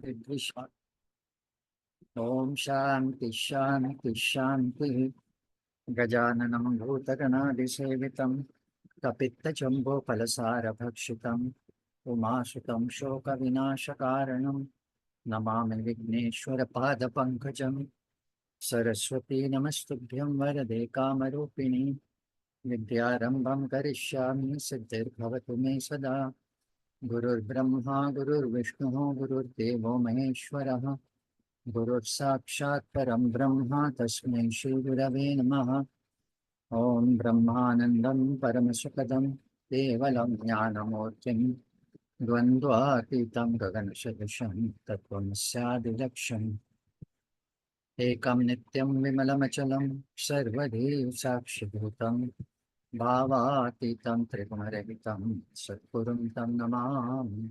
विद्विषा ओम शांति शांति शांति। गजाननं भूतगणादिसेवितं कपित्तजम्बोफलसारभक्षितम् उमासुतं शोकविनाशकारणं नमामि विघ्नेश्वरपादपङ्कजं। सरस्वती नमस्तुभ्यं वरदे कामरूपिणि विद्यारम्भं करिष्यामि सिद्धिर्भवतु मे सदा। गुरुर्ब्रह्मा गुरुर्विष्णुः गुरुर्देवो महेश्वरः गुरुर्साक्षात् परं ब्रह्म तस्मै श्रीगुरवे नमः। ॐ ब्रह्मानन्दं परमसुखदं केवलं ज्ञानमूर्तिं द्वन्द्वातीतं गगनसदृशं तत्त्वमस्यादिलक्ष्यम् एकं नित्यं विमलमचलं सर्वधी साक्षिभूतं भावातीतं त्रिगुणरहितं सद्गुरुं तं नमामि।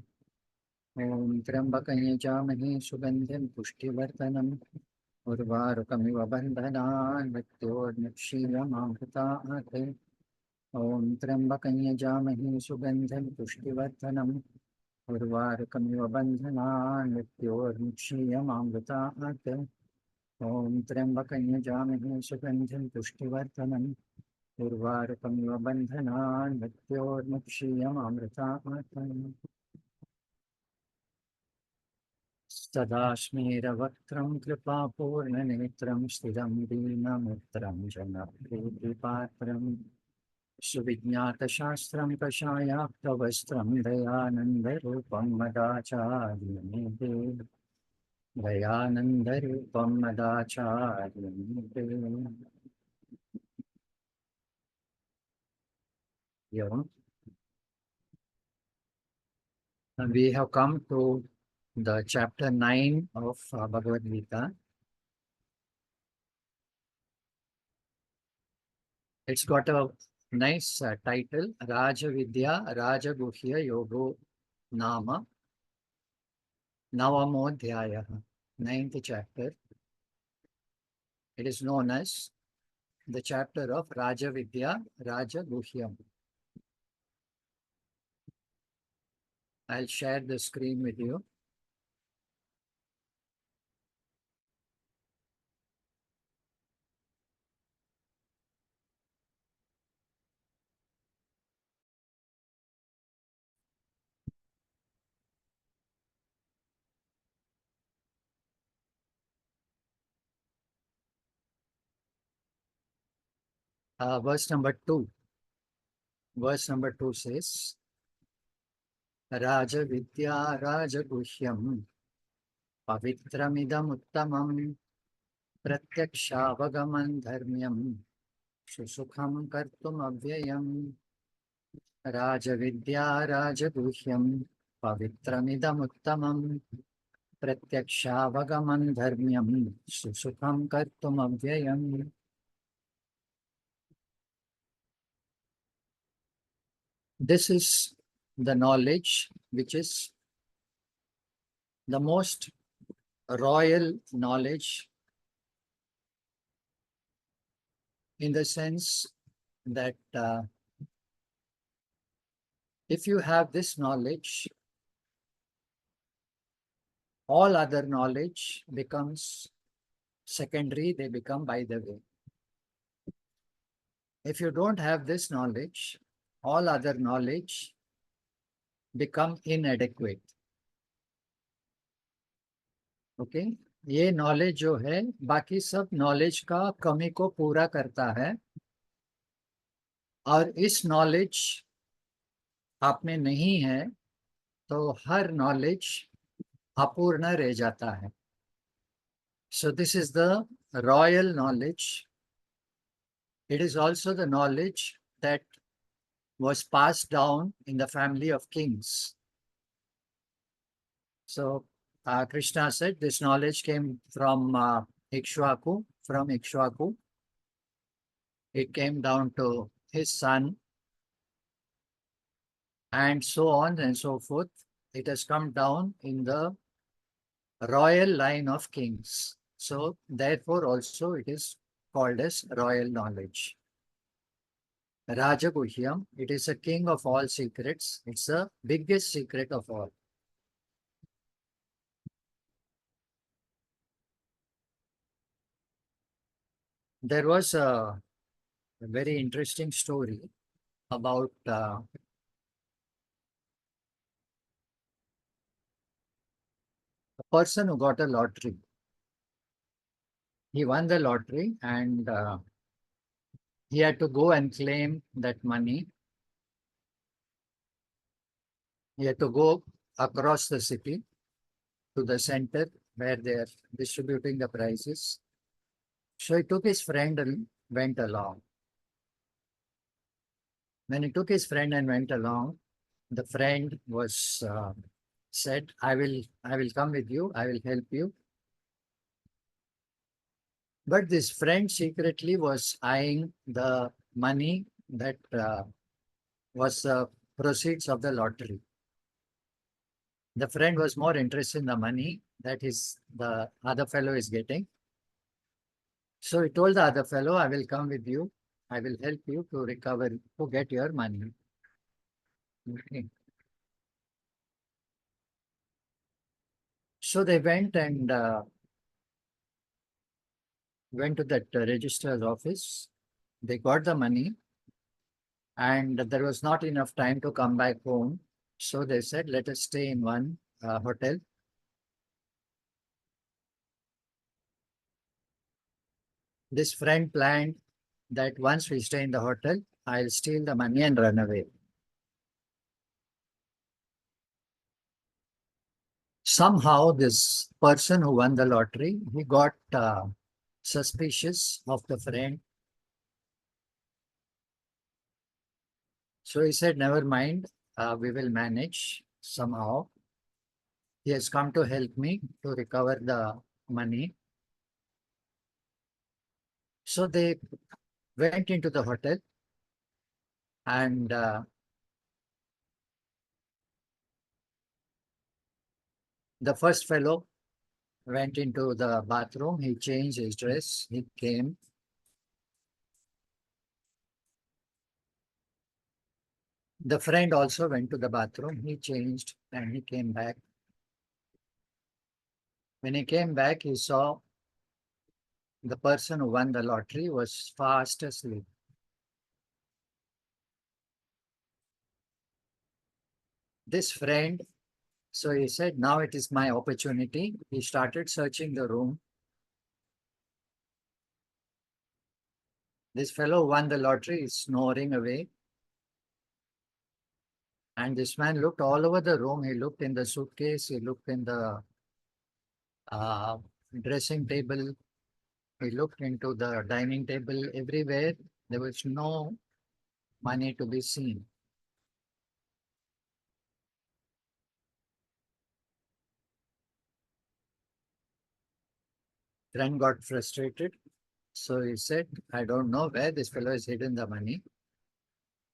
ॐ त्र्यम्बकं यजामहे सुगन्धिं पुष्टिवर्धनम् उर्वारुकमिव बन्धनान् मृत्योर्मुक्षीयमामृतात्। ॐ त्र्यम्बकं यजामहे सुगन्धिं पुष्टिवर्धनम् उर्वारुकमिव बन्धनान् मृत्योर्मुक्षीयमामृतात्। ॐ त्र्यम्बकं यजामहे सुगन्धिं पुष्टिवर्धनम् उर्वारुकमिव बन्धनान् मृत्योर्मुक्षीयमामृतात्। सदा स्मेरवक्त्रं कृपापूर्णनेत्रं स्थिरं दीनमित्रं जनप्रीतिपात्रं सुविज्ञातशास्त्रं कषायाप्तवस्त्रं दयानन्दरूपं मदाचार्यमेते दयानन्दरूपं मदाचार्यमेते। We have come to the chapter 9 of Bhagavad Gita. It's got a nice title, Raja Vidya Rajaguhya Yogo Nama Navamodhyaya, 9th chapter. It is known as the chapter of Raja Vidya Rajaguhyam. I'll share the screen with you. Verse number 2. Verse number 2 says, Raja Vidya Rajaguhyam Pavitramidam Uttamam Pratyakshavagaman Dharmyam Susukham Kartum Avyayam. Rajavidya Rajaguhyam Pavitramidam Uttamam Pratyakshavagaman Dharmyam Susukham Kartum Avyayam. This is the knowledge which is the most royal knowledge, in the sense that if you have this knowledge, all other knowledge becomes secondary, they become by the way. If you don't have this knowledge, all other knowledge become inadequate. Okay? ये knowledge जो है बाकी सब knowledge का कमी को पूरा करता है, और इस knowledge आप में नहीं है तो हर knowledge अपूर्ण रह जाता है. So this is the royal knowledge. It is also the knowledge that was passed down in the family of kings. So Krishna said this knowledge came from Ikshvaku, It came down to his son, and so on and so forth. It has come down in the royal line of kings. So therefore also it is called as royal knowledge. Rajaguhyam, it is a king of all secrets. It's the biggest secret of all. There was a very interesting story about a person who got a lottery. He won the lottery and he had to go and claim that money. He had to go across the city to the center where they are distributing the prizes. So he took his friend and went along. When he took his friend and went along, the friend was said, I will come with you, I will help you. But this friend secretly was eyeing the money that was the proceeds of the lottery. The friend was more interested in the money that the other fellow is getting. So he told the other fellow, I will come with you. I will help you to recover, to get your money. Okay. So they went and went to that registrar's office. They got the money and there was not enough time to come back home. So they said, let us stay in one hotel. This friend planned that once we stay in the hotel, I'll steal the money and run away. Somehow, this person who won the lottery, he got suspicious of the friend. So he said, never mind, we will manage somehow. He has come to help me to recover the money. So they went into the hotel and the first fellow went into the bathroom. He changed his dress. He came. The friend also went to the bathroom. He changed and he came back. When he came back, he saw the person who won the lottery was fast asleep. This friend, so he said, now it is my opportunity. He started searching the room. This fellow who won the lottery is snoring away. And this man looked all over the room. He looked in the suitcase. He looked in the uh, dressing table. He looked into the dining table. Everywhere, there was no money to be seen. Friend got frustrated. So he said, I don't know where this fellow has hidden the money.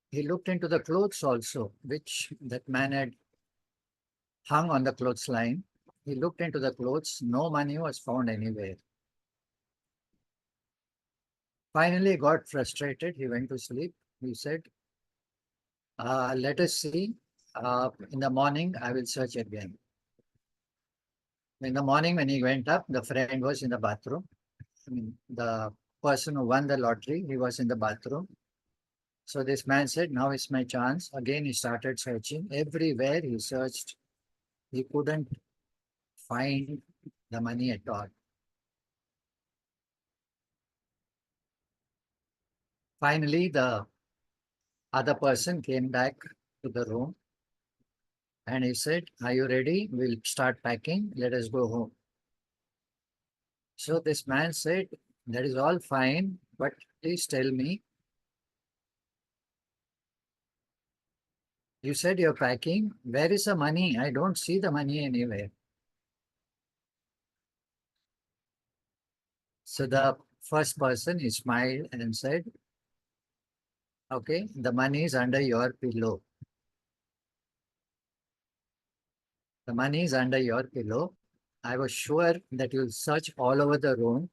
He looked into the clothes also, which that man had hung on the clothesline. He looked into the clothes. No money was found anywhere. Finally, he got frustrated. He went to sleep. He said, let us see. In the morning, I will search again. In the morning, when he went up, the friend was in the bathroom. I mean, the person who won the lottery, he was in the bathroom. So this man said, now is my chance. Again, he started searching. Everywhere he searched, he couldn't find the money at all. Finally, the other person came back to the room and he said, are you ready? We'll start packing. Let us go home. So this man said, that is all fine, but please tell me, you said you're packing. Where is the money? I don't see the money anywhere. So the first person, he smiled and said, okay, the money is under your pillow. The money is under your pillow. I was sure that you'll search all over the room.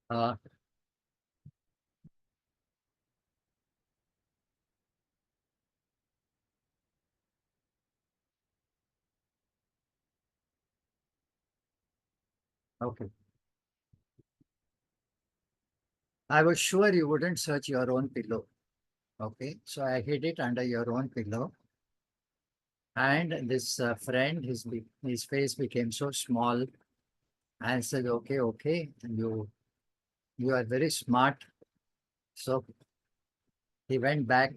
Uh, okay. I was sure you wouldn't search your own pillow. Okay. So I hid it under your own pillow. And this friend, his face became so small. I said, okay, okay. You are very smart. So he went back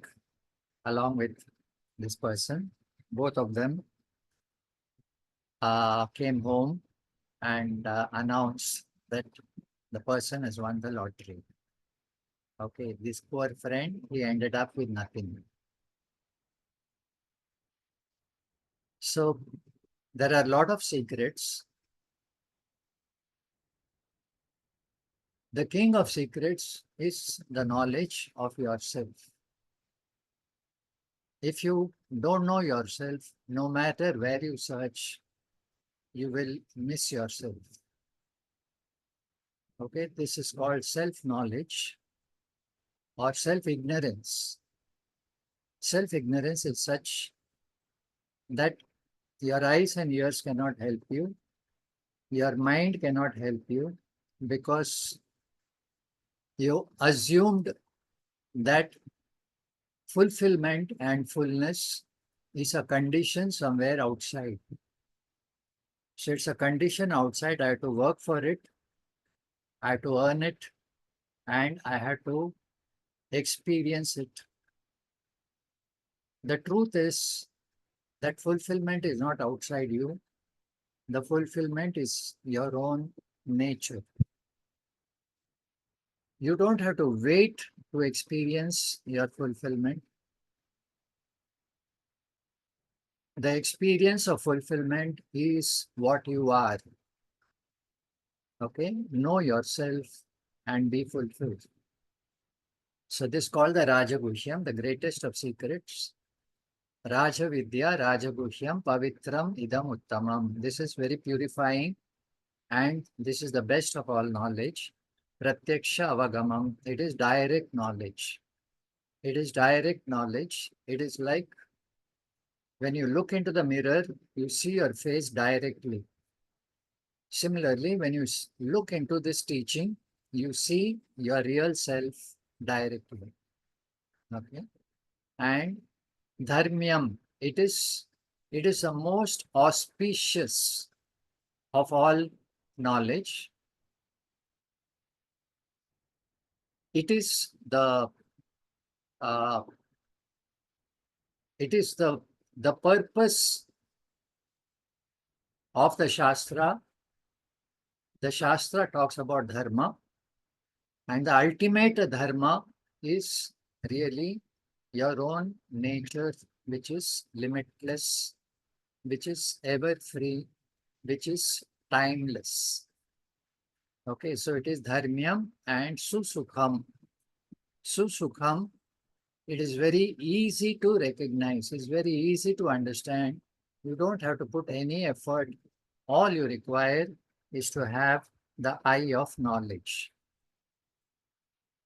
along with this person. Both of them came home and announced that the person has won the lottery. Okay, this poor friend, he ended up with nothing. So there are a lot of secrets. The king of secrets is the knowledge of yourself. If you don't know yourself, no matter where you search, you will miss yourself. Okay, this is called self-knowledge or self-ignorance. Self-ignorance is such that your eyes and ears cannot help you, your mind cannot help you, because you assumed that fulfillment and fullness is a condition somewhere outside. So it's a condition outside. I have to work for it, I have to earn it, and I have to experience it. The truth is that fulfillment is not outside you, the fulfillment is your own nature. You don't have to wait to experience your fulfillment. The experience of fulfillment is what you are. Okay? Know yourself and be fulfilled. So this is called the Rajaguhyam, the greatest of secrets. Raja Vidya Rajaguhyam Pavitram Idam Uttamam. This is very purifying and this is the best of all knowledge. Pratyaksha Avagamam. It is direct knowledge. It is direct knowledge. It is like when you look into the mirror, you see your face directly. Similarly, when you look into this teaching, you see your real self directly. Okay. And dharmyam, it is the most auspicious of all knowledge. It is the uh, it is the purpose of the Shastra. The Shastra talks about dharma, and the ultimate dharma is really your own nature, which is limitless, which is ever free, which is timeless. Okay, so it is dharmyam and susukham. Susukham, it is very easy to recognize, it's very easy to understand. You don't have to put any effort. All you require is to have the eye of knowledge.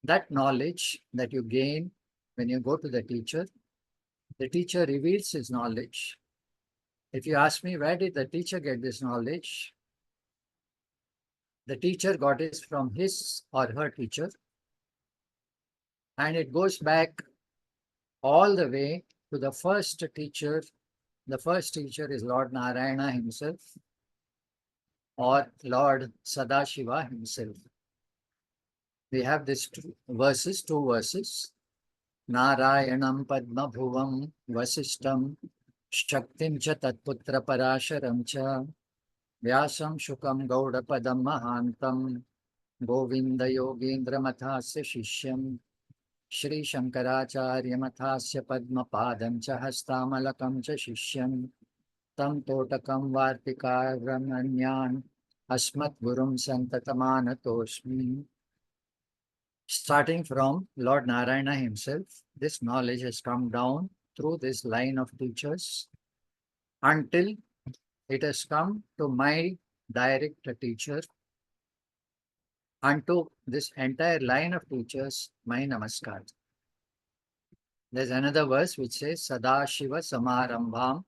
That knowledge that you gain when you go to the teacher reveals his knowledge. If you ask me, where did the teacher get this knowledge? The teacher got it from his or her teacher, and it goes back all the way to the first teacher. The first teacher is Lord Narayana himself or Lord Sadashiva himself. We have these two verses. Narayanam Padma Bhuvam Vasishtam Shaktim cha Tatputra Parasharam cha Vyasam Shukam Gaudapadam Mahantam Govinda Yogendra Mathasya Shishyam Shri Shankaracharya Mathasya Padma Padam cha Hastamalakam cha Shishyam Tam Totakam Vartikaranyan Asmat Gurum Santatamanatosmi. Starting from Lord Narayana himself, this knowledge has come down through this line of teachers until it has come to my direct teacher, unto this entire line of teachers, my namaskar. There's another verse which says, Sadashiva Samarambham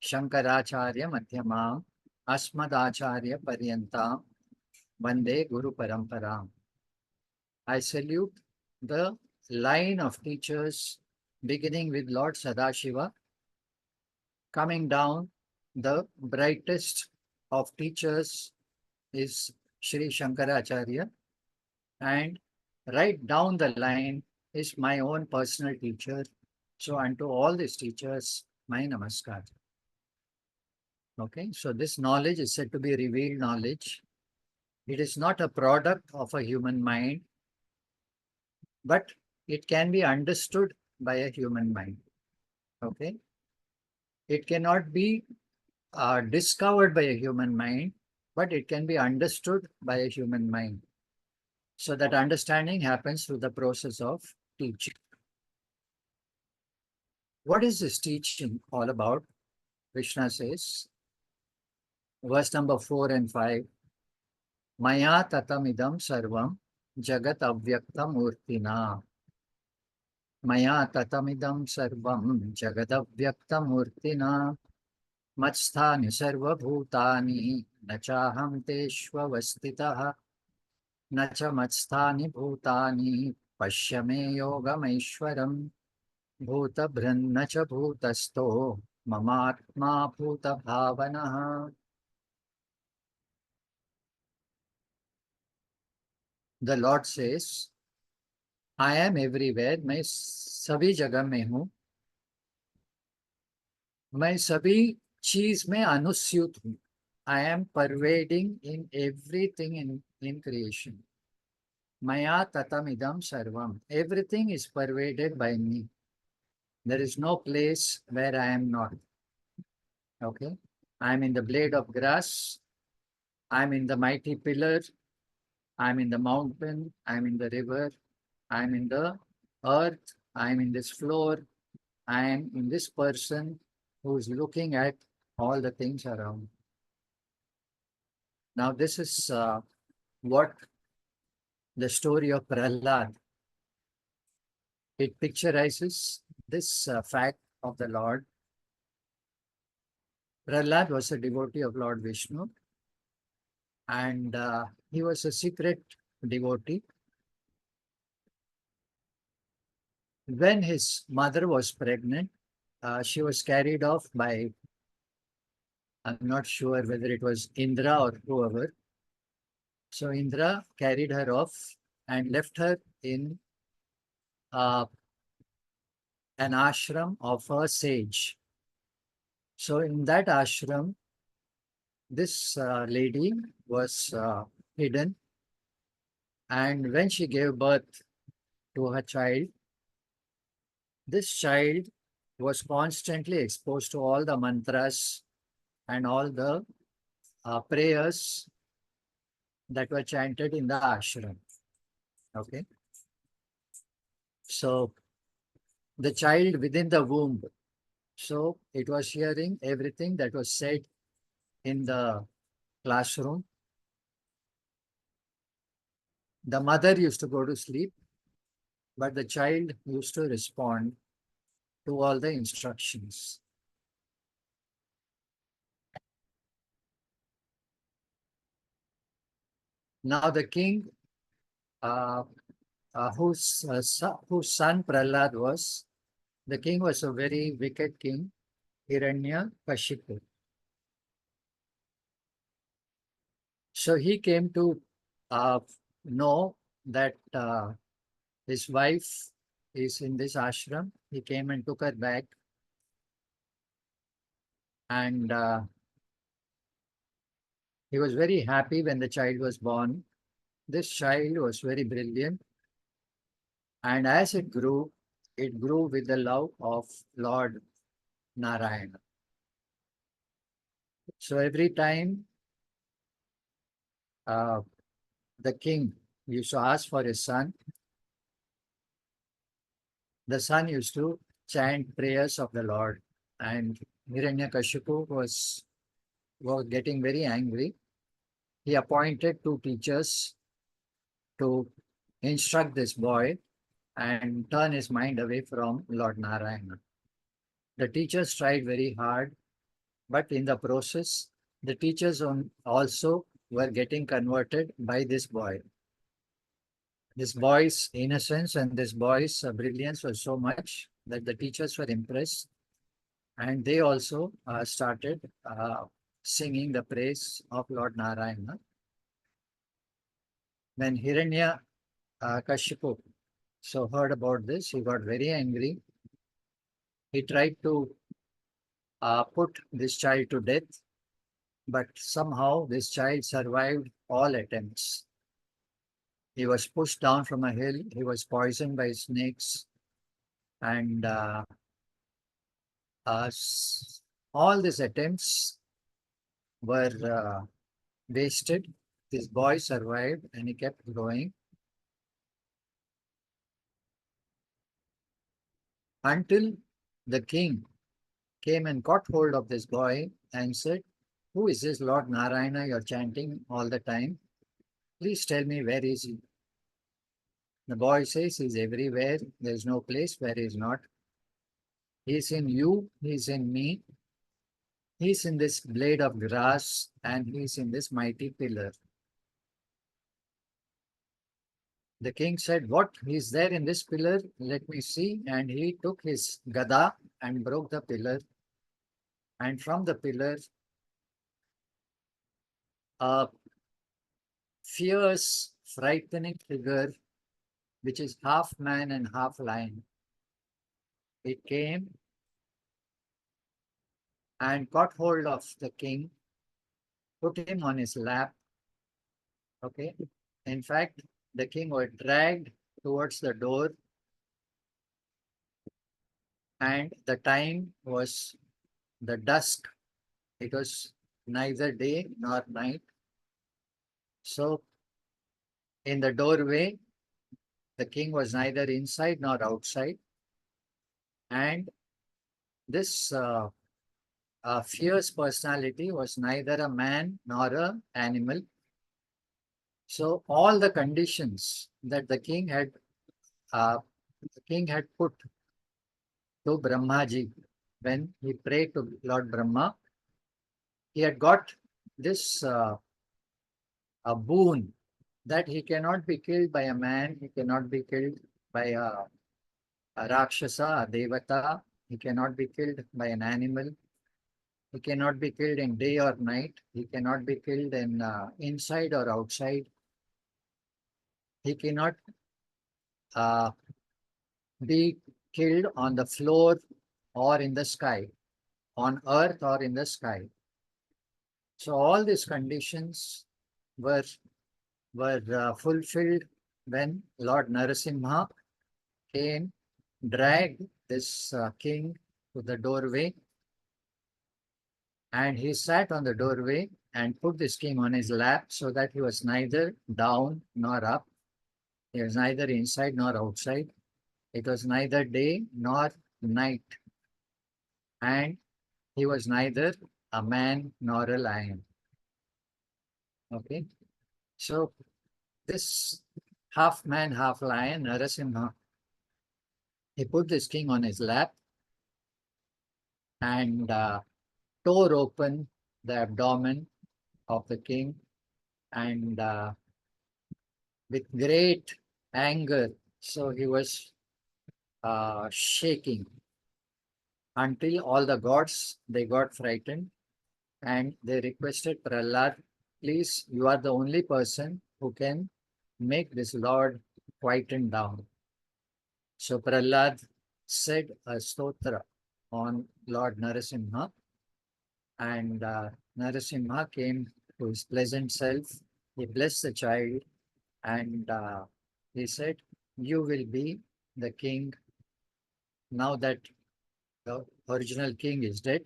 Shankaracharya Madhyamam Asmadacharya Paryantam Vande Guru Paramparam. I salute the line of teachers beginning with Lord Sadashiva, coming down, the brightest of teachers is Sri Shankaracharya, and right down the line is my own personal teacher. So unto all these teachers, my namaskar. Okay, so this knowledge is said to be revealed knowledge. It is not a product of a human mind, but it can be understood by a human mind. Okay, it cannot be discovered by a human mind, but it can be understood by a human mind. So that understanding happens through the process of teaching. What is this teaching all about? Krishna says, verse number 4 and 5, Maya tatamidam sarvam jagat avyaktam murtina. Maya tatamidam sarvam jagat avyaktam murtina. Matsthani sarva bhutani nachaham teshvavastitaha. Nacha matsthani bhutani pashyame yogameshwaram. Bhutabhranna cha bhutasto mamatma bhuta bhavanaha. The Lord says, I am everywhere, मैं सभी जगह में हूँ, मैं सभी चीज में अनुस्यूत हूँ. I am pervading in everything in creation. Maya tatamidam sarvam. Everything is pervaded by me. There is no place where I am not. Okay. I am in the blade of grass. I am in the mighty pillar. I am in the mountain. I am in the river. I am in the earth. I am in this floor. I am in this person who is looking at all the things around. Now, this is what the story of Prahlad. It picturizes this fact of the Lord. Prahlad was a devotee of Lord Vishnu, and he was a secret devotee. When his mother was pregnant, she was carried off by, I'm not sure whether it was Indra or whoever. So Indra carried her off and left her in an ashram of a sage. So in that ashram, this lady was hidden, and when she gave birth to her child, this child was constantly exposed to all the mantras and all the prayers that were chanted in the ashram. Okay. So the child within the womb, so it was hearing everything that was said in the classroom. The mother used to go to sleep, but the child used to respond to all the instructions. Now the king, whose son Prahlad was, the king was a very wicked king, Hiranyakashipu. So he came to know that his wife is in this ashram. He came and took her back, and he was very happy when the child was born. This child was very brilliant, and as it grew with the love of Lord Narayana. So every time the king used to ask for his son, the son used to chant prayers of the Lord, and Hiranyakashipu was getting very angry. He appointed two teachers to instruct this boy and turn his mind away from Lord Narayana. The teachers tried very hard, but in the process, the teachers also were getting converted by this boy. This boy's innocence and this boy's brilliance was so much that the teachers were impressed, and they also started singing the praise of Lord Narayana. When Hiranya Kashipu heard about this, he got very angry. He tried to put this child to death, but somehow this child survived all attempts. He was pushed down from a hill, he was poisoned by snakes, and all these attempts were wasted. This boy survived and he kept growing until the king came and caught hold of this boy and said, "Who is this Lord Narayana you're chanting all the time? Please tell me, where is he?" The boy says, "He's everywhere. There's no place where he's not. He's in you, he's in me, he's in this blade of grass, and he's in this mighty pillar." The king said, "What? He's there in this pillar? Let me see." And he took his gada and broke the pillar. And from the pillar, a fierce, frightening figure, which is half man and half lion, it came and caught hold of the king, put him on his lap. Okay. In fact, the king was dragged towards the door, and the time was the dusk. It was neither day nor night. So, in the doorway, the king was neither inside nor outside. And this fierce personality was neither a man nor an animal. So, all the conditions that the king had put to Brahmaji when he prayed to Lord Brahma, he had got this a boon that he cannot be killed by a man, he cannot be killed by a Rakshasa, a Devata, he cannot be killed by an animal, he cannot be killed in day or night, he cannot be killed in inside or outside, he cannot uh, be killed on the floor or in the sky, on earth or in the sky. So all these conditions were fulfilled when Lord Narasimha came, dragged this king to the doorway, and he sat on the doorway and put this king on his lap so that he was neither down nor up. He was neither inside nor outside. It was neither day nor night. And he was neither a man nor a lion. Okay. So this half man, half lion, Narasimha, he put this king on his lap and tore open the abdomen of the king, and with great anger, so he was shaking until all the gods, they got frightened and they requested Prahlad, "Please, you are the only person who can make this Lord quieten down." So Prahlad said a stotra on Lord Narasimha, and Narasimha came to his pleasant self. He blessed the child, and he said, "You will be the king. Now that the original king is dead,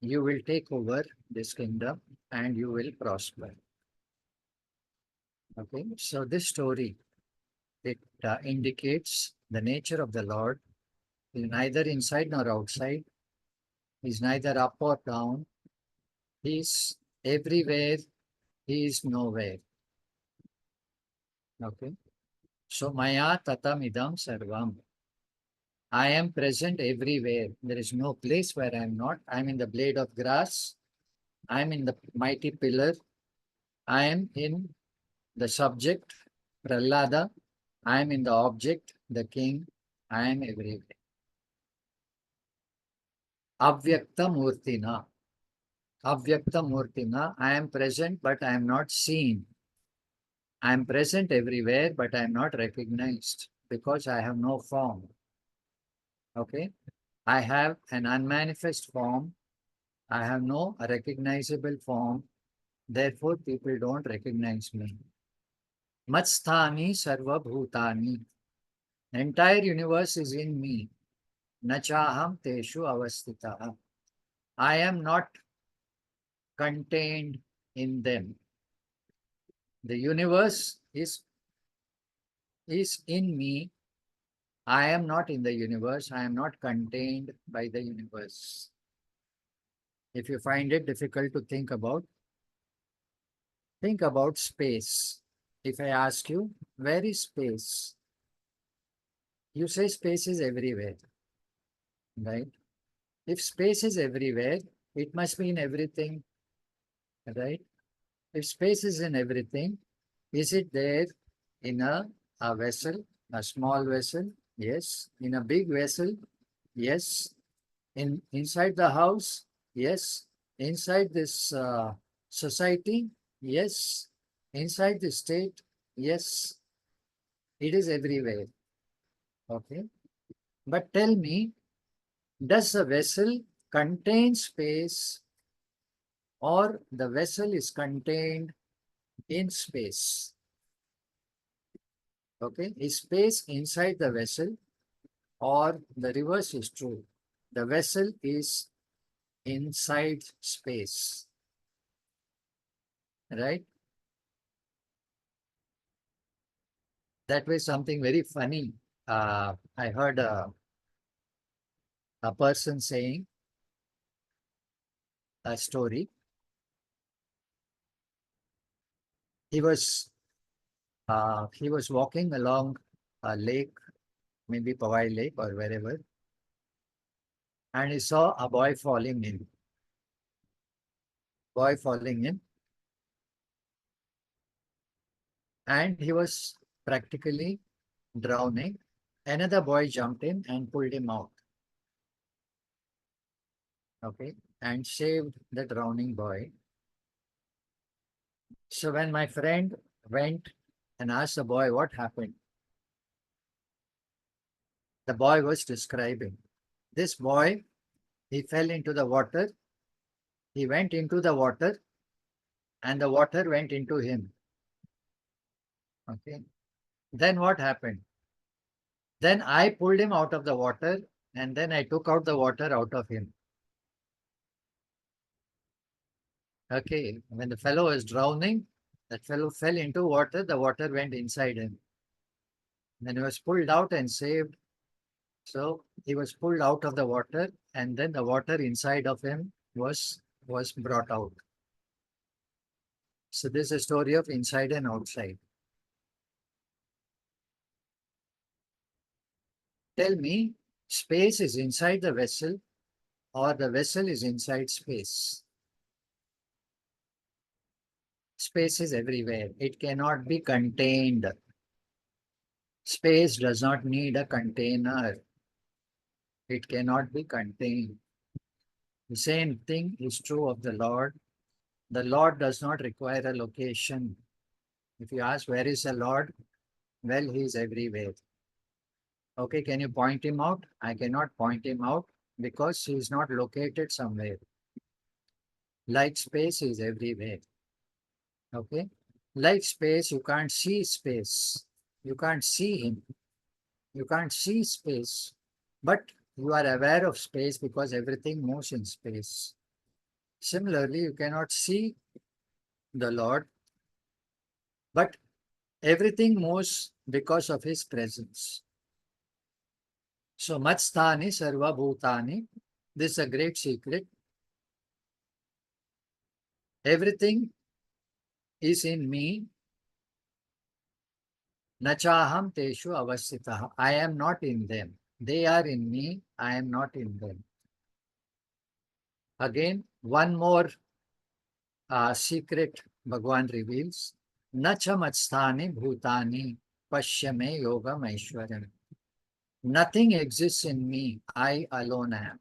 you will take over this kingdom and you will prosper." Okay, so this story, it indicates the nature of the Lord. He is neither inside nor outside. He is neither up or down. He is everywhere. He is nowhere. Okay. So Maya tatam idam sarvam. I am present everywhere. There is no place where I am not. I am in the blade of grass. I am in the mighty pillar. I am in the subject, Prahlada. I am in the object, the king. I am everywhere. Avyakta Murtina. Avyakta Murtina. I am present, but I am not seen. I am present everywhere, but I am not recognized because I have no form. Okay. I have an unmanifest form. I have no recognizable form. Therefore, people don't recognize me. Matsthani sarva bhutani. Entire universe is in me. Nachaham teshu avastita. I am not contained in them. The universe is in me. I am not in the universe. I am not contained by the universe. If you find it difficult to think about space. If I ask you, where is space? You say space is everywhere, right? If space is everywhere, it must be in everything, right? If space is in everything, is it there in a vessel, a small vessel? Yes. In a big vessel? Yes. Inside the house? Yes. Inside this society? Yes. Inside the state? Yes. It is everywhere. Okay. But tell me, does the vessel contain space or the vessel is contained in space? Okay. Is space inside the vessel or the reverse is true? The vessel is inside space, right? That was something very funny. I heard a person saying a story. He was walking along a lake, maybe Powai Lake or wherever, and he saw a boy falling in. Boy falling in, and he was practically drowning. Another boy jumped in and pulled him out. Okay, and saved the drowning boy. So when my friend went and asked the boy what happened, the boy was describing. This boy, he fell into the water, he went into the water, and the water went into him. Okay. Then what happened? Then I pulled him out of the water, and then I took out the water out of him. Okay. When the fellow was drowning, that fellow fell into water, the water went inside him. Then he was pulled out and saved. So he was pulled out of the water, and then the water inside of him was brought out. So this is a story of inside and outside. Tell me, space is inside the vessel or the vessel is inside space? Space is everywhere. It cannot be contained. Space does not need a container. It cannot be contained. The same thing is true of the Lord. The Lord does not require a location. If you ask, where is the Lord? Well, he is everywhere. Okay, can you point him out? I cannot point him out because he is not located somewhere. Like space is everywhere. Okay. Like space, you can't see space. You can't see him. You can't see space. But you are aware of space because everything moves in space. Similarly, you cannot see the Lord, but everything moves because of his presence. So, Matsthani Sarva Bhutani. This is a great secret. Everything is in me. Nachaham teshu avasthitah. I am not in them. They are in me. I am not in them. Again, one more secret Bhagavan reveals. Nacha matsthani bhutani pashyame yogam aishwaryam. Nothing exists in me. I alone am.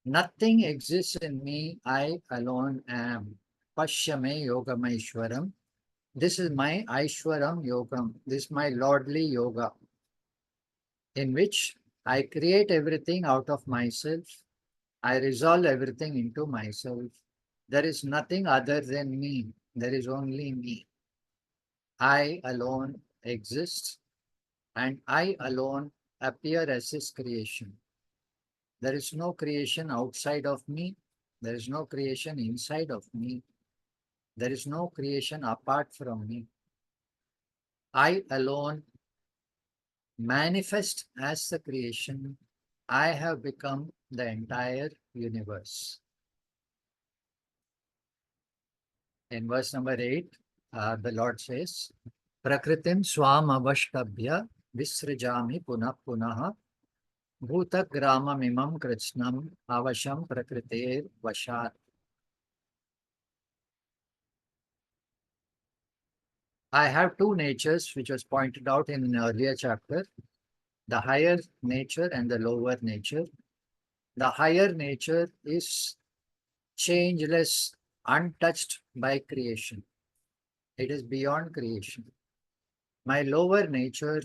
Nothing exists in me. I alone am. Pashyame yogam aishwaram. This is my Aishwaram Yogam. This is my lordly yoga, in which I create everything out of myself. I resolve everything into myself. There is nothing other than me. There is only me. I alone exist, and I alone appear as His creation. There is no creation outside of me. There is no creation inside of me. There is no creation apart from me. I alone manifest as the creation. I have become the entire universe. In verse number 8, the Lord says, Prakritim swam avashtabhya visrajami punah punah bhutagramam imam krichnam avasham prakriter vashat. I have two natures which was pointed out in an earlier chapter, the higher nature and the lower nature. The higher nature is changeless, untouched by creation. It is beyond creation. My lower nature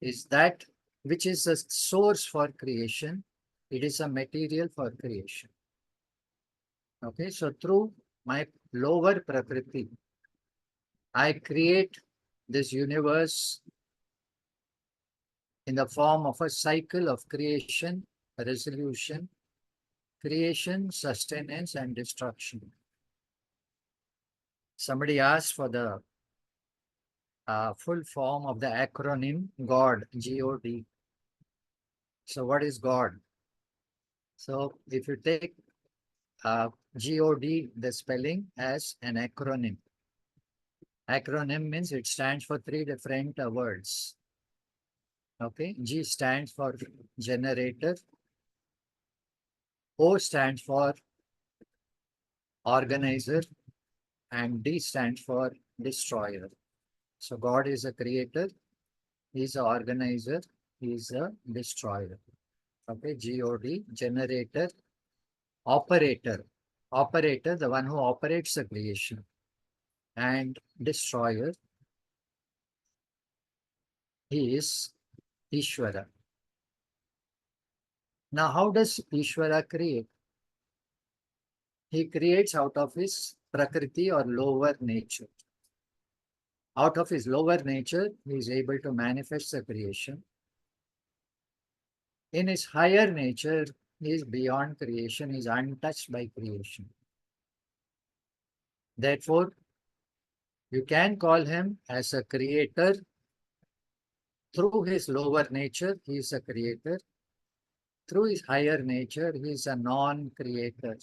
is that which is the source for creation. It is a material for creation. Okay, so through my lower prakriti, I create this universe in the form of a cycle of creation, resolution, creation, sustenance, and destruction. Somebody asked for the full form of the acronym God, G-O-D. So what is God? So if you take God, the spelling, as an acronym. Acronym means it stands for three different words. Okay, G stands for generator, O stands for organizer, and D stands for destroyer. So God is a creator, He is an organizer, He is a destroyer. Okay, God, generator, operator. Operator, the one who operates the creation. And destroyer, He is Ishvara. Now, how does Ishvara create? He creates out of his prakriti or lower nature. Out of his lower nature, he is able to manifest the creation. In his higher nature, he is beyond creation, he is untouched by creation. Therefore, you can call him as a creator. Through his lower nature, he is a creator. Through his higher nature, he is a non-creator.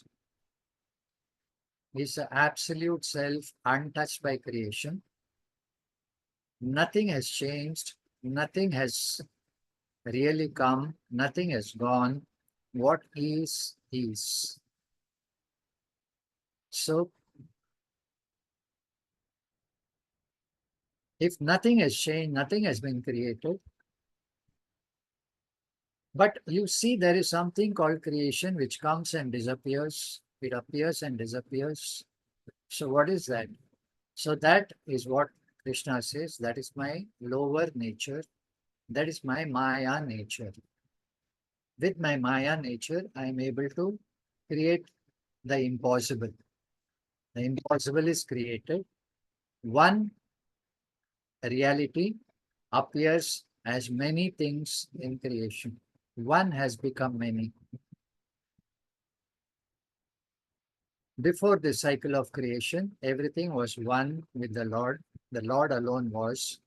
He is an absolute self, untouched by creation. Nothing has changed. Nothing has really come. Nothing has gone. What is, is. So, if nothing has changed, nothing has been created. But you see, there is something called creation which comes and disappears. It appears and disappears. So, what is that? So, that is what Krishna says. That is my lower nature. That is my Maya nature. With my Maya nature, I am able to create the impossible. The impossible is created. One reality appears as many things in creation. One has become many. Before the cycle of creation, everything was one with the Lord. The Lord alone was.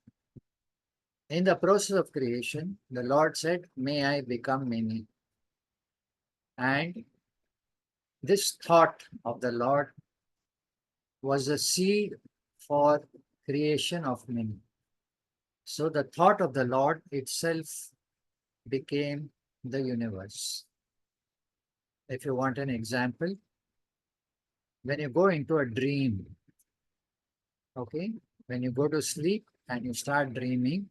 In the process of creation, the Lord said, may I become many. And this thought of the Lord was a seed for creation of many. So the thought of the Lord itself became the universe. If you want an example, when you go into a dream, okay, when you go to sleep and you start dreaming,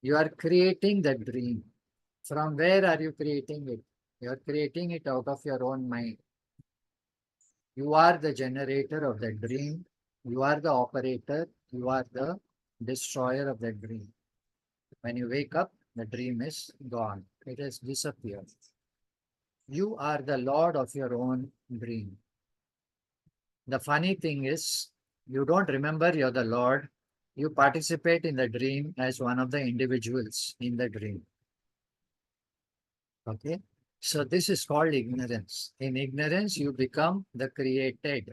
you are creating the dream. From where are you creating it? You are creating it out of your own mind. You are the generator of the dream. You are the operator. You are the destroyer of the dream. When you wake up, the dream is gone. It has disappeared. You are the Lord of your own dream. The funny thing is, you don't remember you're the Lord. You participate in the dream as one of the individuals in the dream. Okay? So this is called ignorance. In ignorance, you become the created.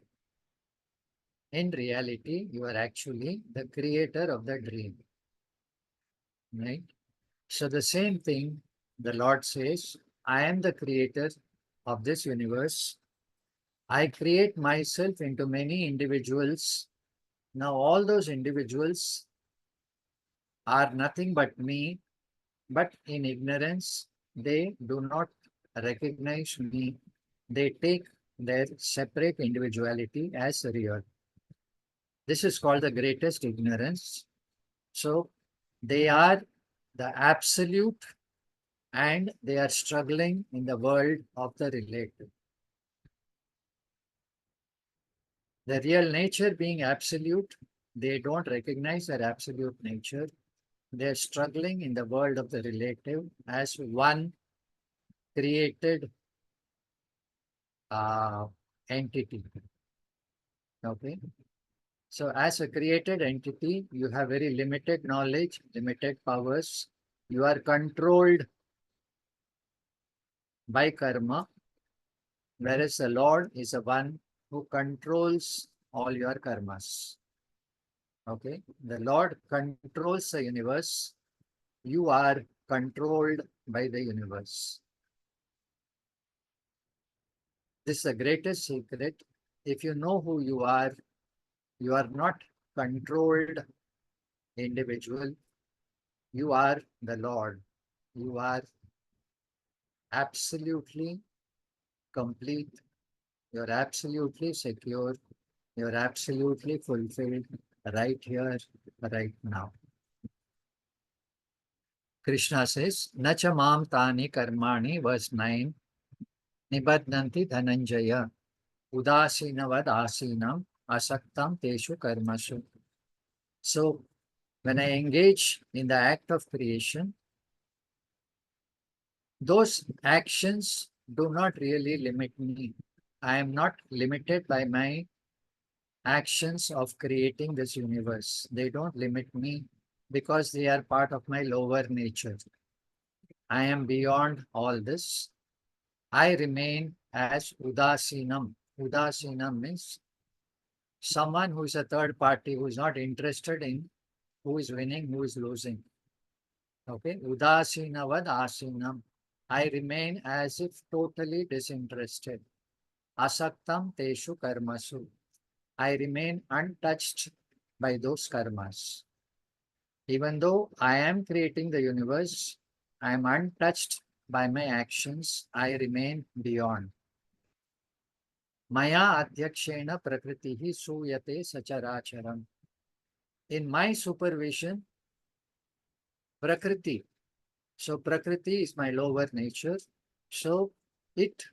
In reality, you are actually the creator of the dream. Right? So the same thing, the Lord says, I am the creator of this universe. I create myself into many individuals. Now all those individuals are nothing but me, but in ignorance, they do not recognize me. They take their separate individuality as real. This is called the greatest ignorance. So they are the absolute and they are struggling in the world of the relative. The real nature being absolute, they don't recognize their absolute nature. They're struggling in the world of the relative as one created uh, entity. Okay. So as a created entity, you have very limited knowledge, limited powers. You are controlled by karma, whereas the Lord is the one who controls all your karmas. Okay. The Lord controls the universe. You are controlled by the universe. This is the greatest secret. If you know who you are not controlled individual. You are the Lord. You are absolutely complete. You're absolutely secure. You're absolutely fulfilled right here, right now. Krishna says, Nacha mam tani karmani, verse 9, Nibadnanti dhananjaya, udasinavad asinam, asaktam teshu karmasu. So, when I engage in the act of creation, those actions do not really limit me. I am not limited by my actions of creating this universe. They don't limit me because they are part of my lower nature. I am beyond all this. I remain as Udasinam. Udasinam means someone who is a third party who is not interested in who is winning, who is losing. Okay, Udasinavad Asinam. I remain as if totally disinterested. Asaktam Teshu Karmasu. I remain untouched by those karmas. Even though I am creating the universe, I am untouched by my actions. I remain beyond. Maya adhyakshena prakritihi suyate sacharacharam. In my supervision, prakriti. So prakriti is my lower nature. So it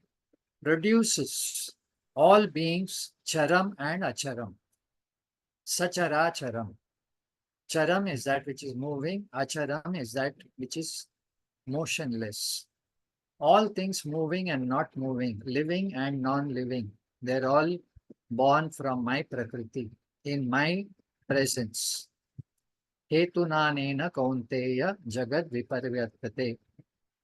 produces all beings, charam and acharam. Sacharacharam. Charam is that which is moving, acharam is that which is motionless. All things moving and not moving, living and non-living, they're all born from my prakriti, in my presence. Hetunanena kaunteya jagad viparvyartate.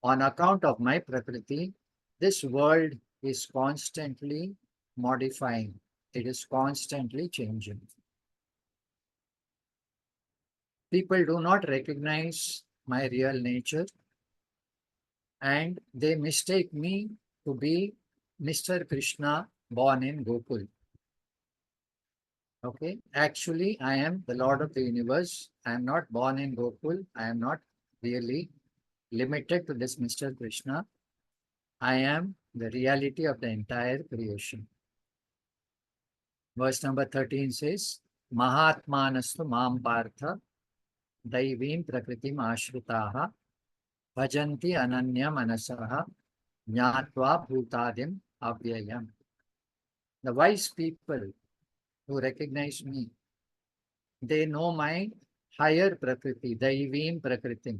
On account of my prakriti, this world is constantly modifying. It is constantly changing. People do not recognize my real nature and they mistake me to be Mr. Krishna born in Gokul. Okay, actually, I am the Lord of the universe. I am not born in Gokul. I am not really limited to this Mr. Krishna. I am the reality of the entire creation. Verse number 13 says, Mahatmanastu mam partha daivim prakritim ashritaha bhajanti ananya manasaha jnatva bhutadim avyayam. The wise people who recognize me, they know my higher prakriti, daivim prakritim.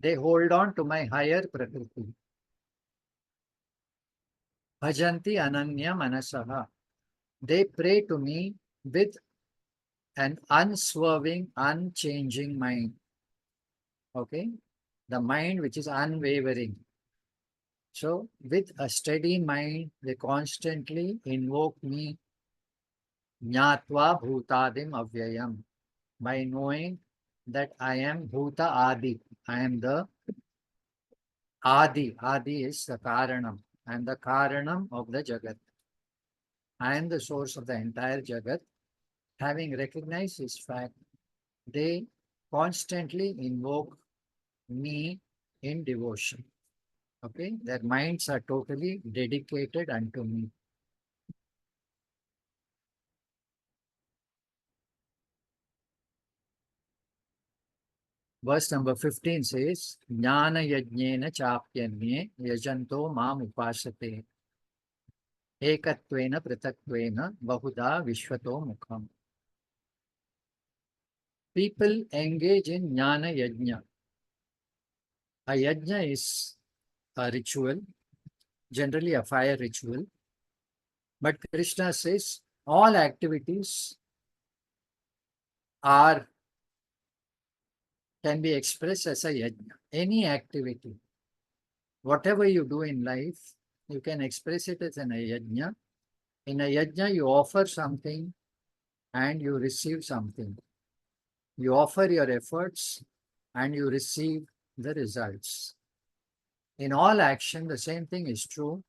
They hold on to my higher prakriti. Bhajanti ananya manasaha. They pray to me with an unswerving, unchanging mind. Okay? The mind which is unwavering. So, with a steady mind, they constantly invoke me, Jnatva Bhutadim Avyayam, by knowing that I am Bhuta Adi. I am the Adi. Adi is the Karanam. I am the Karanam of the Jagat. I am the source of the entire Jagat. Having recognized this fact, they constantly invoke me in devotion. Okay, their minds are totally dedicated unto me. Verse number 15 says, Jnana yajnena chapyanye yajanto mam upasate ekatvena pritatvena bahuda vishwato mukham. People engage in jnana yajna. A yajna is a ritual, generally a fire ritual. But Krishna says all activities are can be expressed as a yajna. Any activity, whatever you do in life, you can express it as an yajna. In a yajna, you offer something and you receive something. You offer your efforts and you receive the results. In all action, the same thing is true.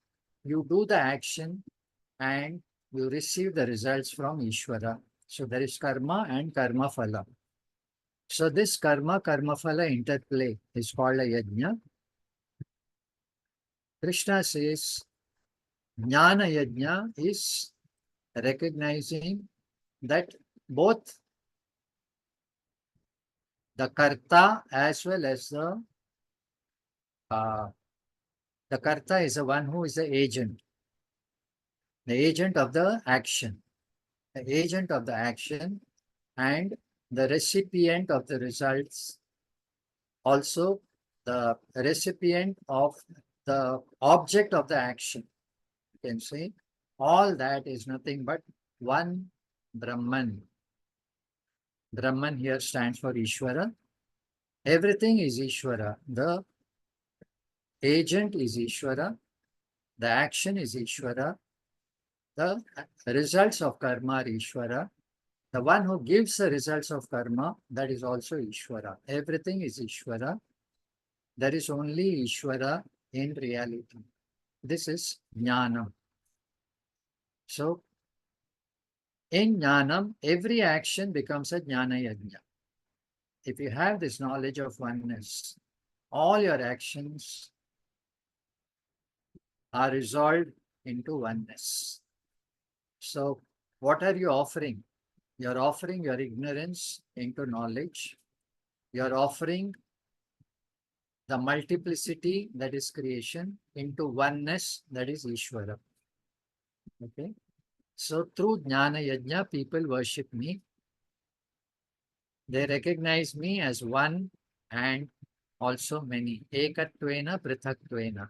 You do the action and you receive the results from Ishvara. So there is karma and karma phala. So this karma phala interplay is called a yajna. Krishna says jnana yajna is recognizing that both the karta as well as uh, the karta is the one who is the agent of the action, the agent of the action, and the recipient of the results, also the recipient of the object of the action. You can say all that is nothing but one Brahman. Brahman here stands for Ishvara. Everything is Ishvara. The agent is Ishvara. The action is Ishvara. The results of karma are Ishvara. The one who gives the results of karma, that is also Ishvara. Everything is Ishvara. There is only Ishvara in reality. This is Jnanam. So, in Jnanam, every action becomes a Jnana Yajna. If you have this knowledge of oneness, all your actions are resolved into oneness. So, what are you offering? You're offering your ignorance into knowledge. You're offering the multiplicity that is creation into oneness that is Ishvara. Okay. So through Jnana Yajna, people worship me. They recognize me as one and also many. Ekatvena prithaktvena.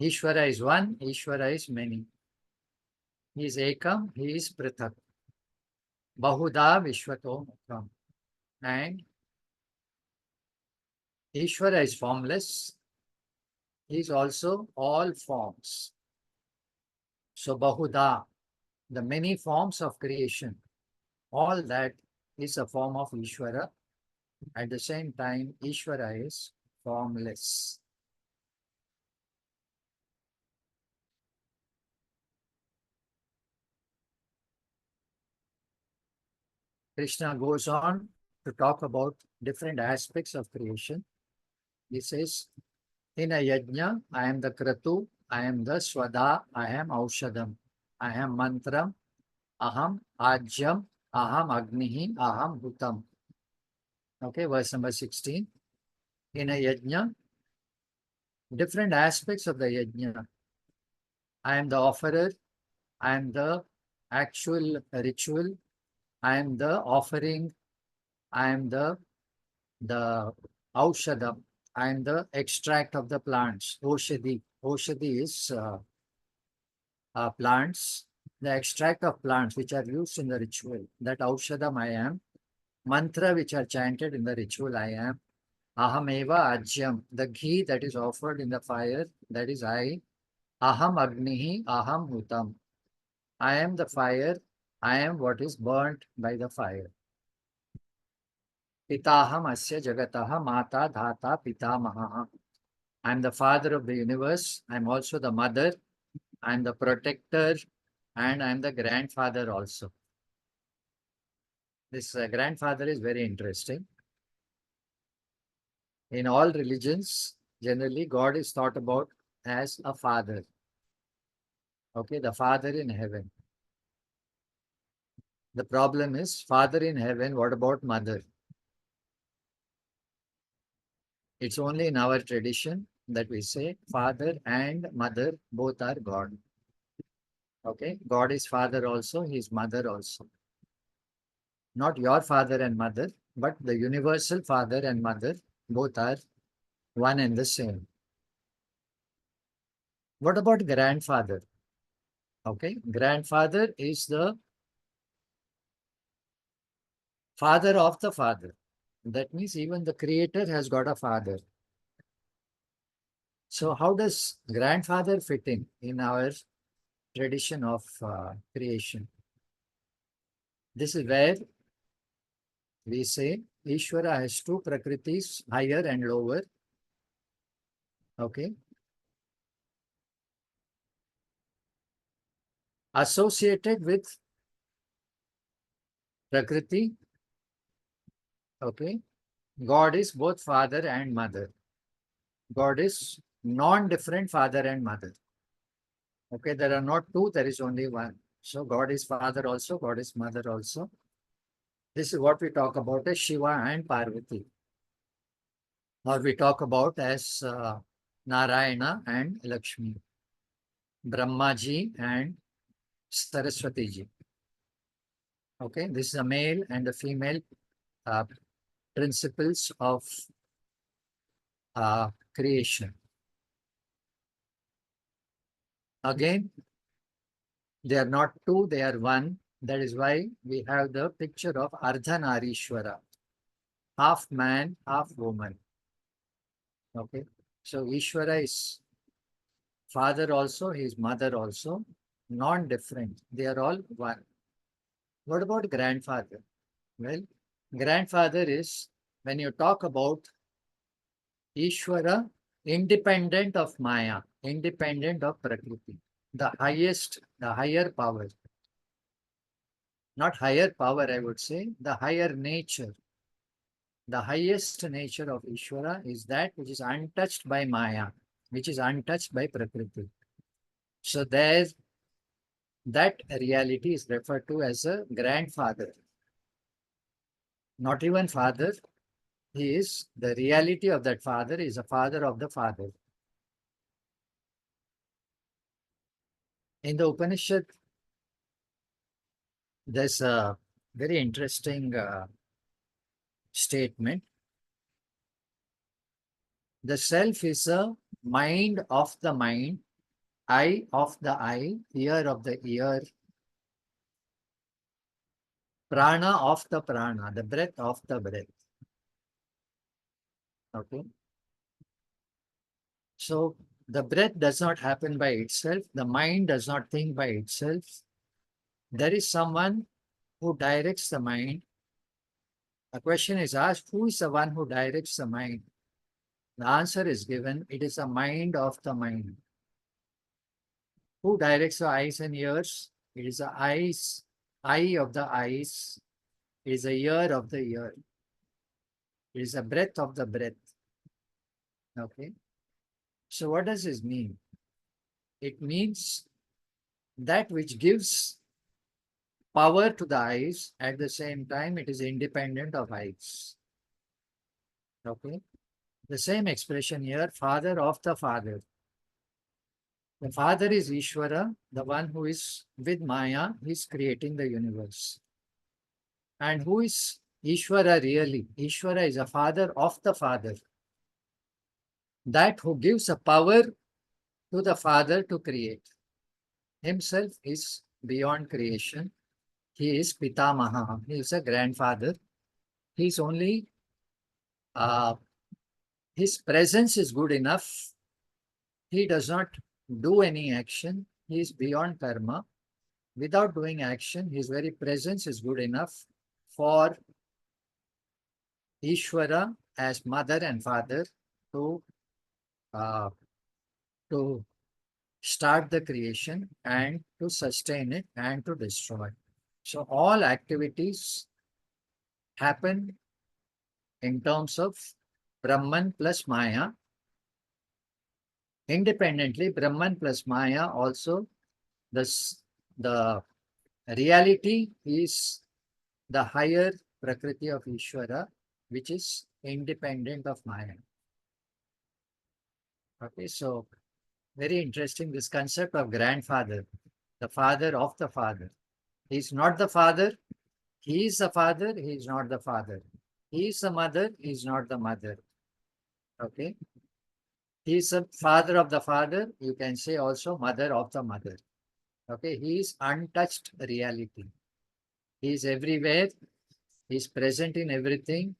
Ishvara is one, Ishvara is many. He is Ekam, he is Prithak. Bahuda Vishwato Mukham. And Ishvara is formless. He is also all forms. So Bahuda, the many forms of creation, all that is a form of Ishvara. At the same time, Ishvara is formless. Krishna goes on to talk about different aspects of creation. He says, in a yajna, I am the kratu, I am the swada, I am aushadam, I am mantram, aham ajyam, aham agnihi, aham hutam. Okay, verse number 16. In a yajna, different aspects of the yajna. I am the offerer, I am the actual ritual, I am the offering, I am the aushadam, I am the extract of the plants. Oshadi. Oshadi is plants, the extract of plants which are used in the ritual. That aushadam I am. Mantra which are chanted in the ritual I am. Ahameva ajyam, the ghee that is offered in the fire, that is I. Aham agnihi, aham hutam. I am the fire, I am what is burnt by the fire. Pitaham asya jagataha mata dhata pitamaha. I am the father of the universe. I am also the mother. I am the protector, and I am the grandfather also. This grandfather is very interesting. In all religions, generally, God is thought about as a father. Okay, the father in heaven. The problem is, father in heaven, what about mother? It's only in our tradition that we say father and mother both are God. Okay, God is father also, he is mother also. Not your father and mother, but the universal father and mother, both are one and the same. What about grandfather? Okay, grandfather is the father of the father. That means even the creator has got a father. So how does grandfather fit in our tradition of creation? This is where we say Ishvara has two prakritis, higher and lower. Okay. Associated with prakriti. Okay. God is both father and mother. God is non-different father and mother. Okay, there are not two, there is only one. So God is father also, God is mother also. This is what we talk about as Shiva and Parvati. Or we talk about as Narayana and Lakshmi, Brahmaji and Saraswati ji. Okay, this is a male and a female uh, principles of creation. Again, they are not two, they are one. That is why we have the picture of Ardhanarishwara, half man, half woman. Okay, so Ishvara is father also, his mother also, non-different. They are all one. What about grandfather? Well, grandfather is when you talk about Ishvara, independent of Maya, independent of Prakriti, the highest, the higher power. Not higher power, I would say, the higher nature. The highest nature of Ishvara is that which is untouched by Maya, which is untouched by Prakriti. So there's that reality is referred to as a grandfather. Not even father, he is the reality of that father is a father of the father. In the Upanishad, there's a very interesting statement. The self is a mind of the mind, eye of the eye, ear of the ear, prana of the prana, the breath of the breath. Okay. So the breath does not happen by itself. The mind does not think by itself. There is someone who directs the mind. A question is asked, who is the one who directs the mind? The answer is given, it is the mind of the mind. Who directs the eyes and ears? It is the eyes, eye of the eyes, is a year of the year, is a breath of the breath. Okay. So what does this mean? It means that which gives power to the eyes, at the same time it is independent of eyes. Okay. The same expression here, father of the father. The father is Ishvara, the one who is with Maya, he is creating the universe. And who is Ishvara really? Ishvara is a father of the father. That who gives a power to the father to create. Himself is beyond creation. He is Pitamaha. He is a grandfather. He is only, uh, his presence is good enough. He does not do any action. He is beyond karma. Without doing action, his very presence is good enough for Ishvara as mother and father to uh, to start the creation and to sustain it and to destroy. So all activities happen in terms of Brahman plus Maya. Independently, Brahman plus Maya also, the reality is the higher Prakriti of Ishvara, which is independent of Maya. Okay, so very interesting, this concept of grandfather, the father of the father. He is not the father, he is the father, he is not the father. He is the mother, he is not the mother. Okay. He is the father of the father, you can say also mother of the mother. Okay. He is untouched reality. He is everywhere. He is present in everything.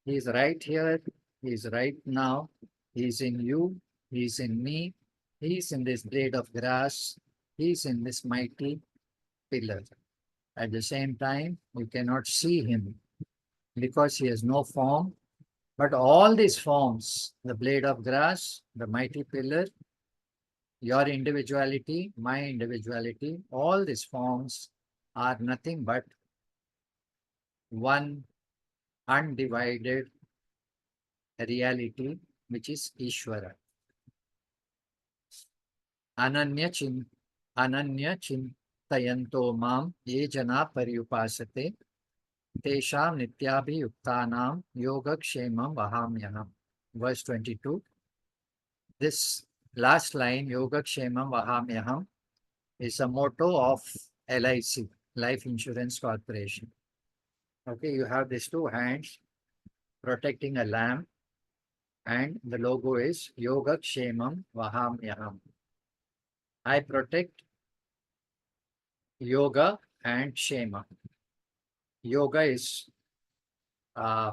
He is right here. He is right now. He is in you. He is in me. He is in this blade of grass. He is in this mighty pillar. At the same time, you cannot see him because he has no form. But all these forms, the blade of grass, the mighty pillar, your individuality, my individuality, all these forms are nothing but one undivided reality, which is Ishvara. Ananya chintayanto mam ye jana paryupasate tesham nityabhiyuktanam yogakshemam vahamyaham. Verse 22. This last line, Yogakshemam Vahamyaham, is a motto of LIC, Life Insurance Corporation. Okay, you have these two hands protecting a lamb, and the logo is Yogakshemam Vahamyaham. I protect yoga and shema. Yoga is uh,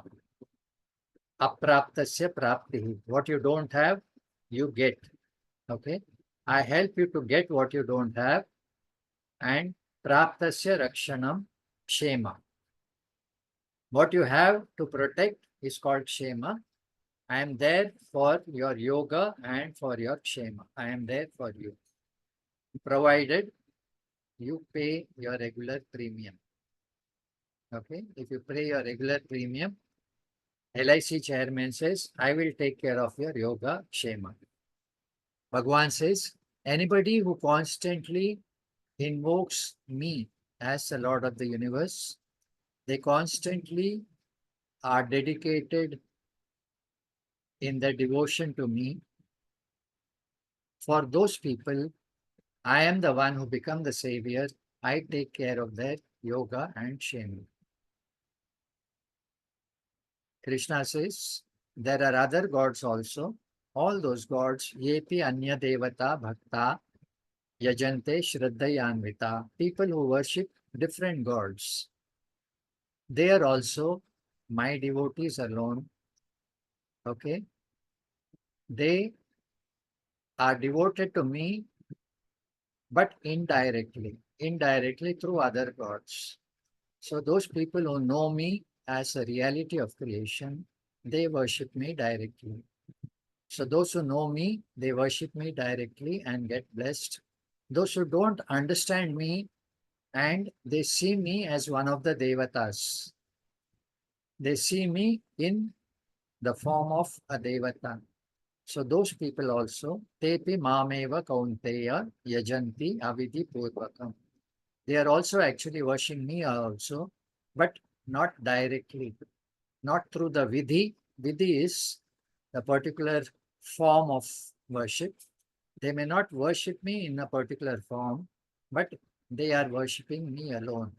apraptasya praptihi. What you don't have, you get. Okay. I help you to get what you don't have, and praptasya rakshanam shema. What you have to protect is called shema. I am there for your yoga and for your shema. I am there for you, provided you pay your regular premium. Okay, if you pay your regular premium, LIC chairman says, I will take care of your yoga shema. Bhagwan says, anybody who constantly invokes me as the Lord of the universe, they constantly are dedicated in their devotion to me. For those people, I am the one who become the savior. I take care of their yoga and shema. Krishna says, there are other gods also. All those gods, yepi anya devata bhakta yajante shraddhayanvita. People who worship different gods. They are also my devotees alone. Okay. They are devoted to me, but indirectly through other gods. So those people who know me as a reality of creation, they worship me directly. So those who know me, they worship me directly and get blessed. Those who don't understand me and they see me as one of the devatas, They see me in the form of a devata. So those people also, tepi mameva kaunteya yajanti avidhi purvakam. They are also actually worshiping me also, but not directly, not through the vidhi. Vidhi is a particular form of worship. They may not worship me in a particular form, but they are worshipping me alone,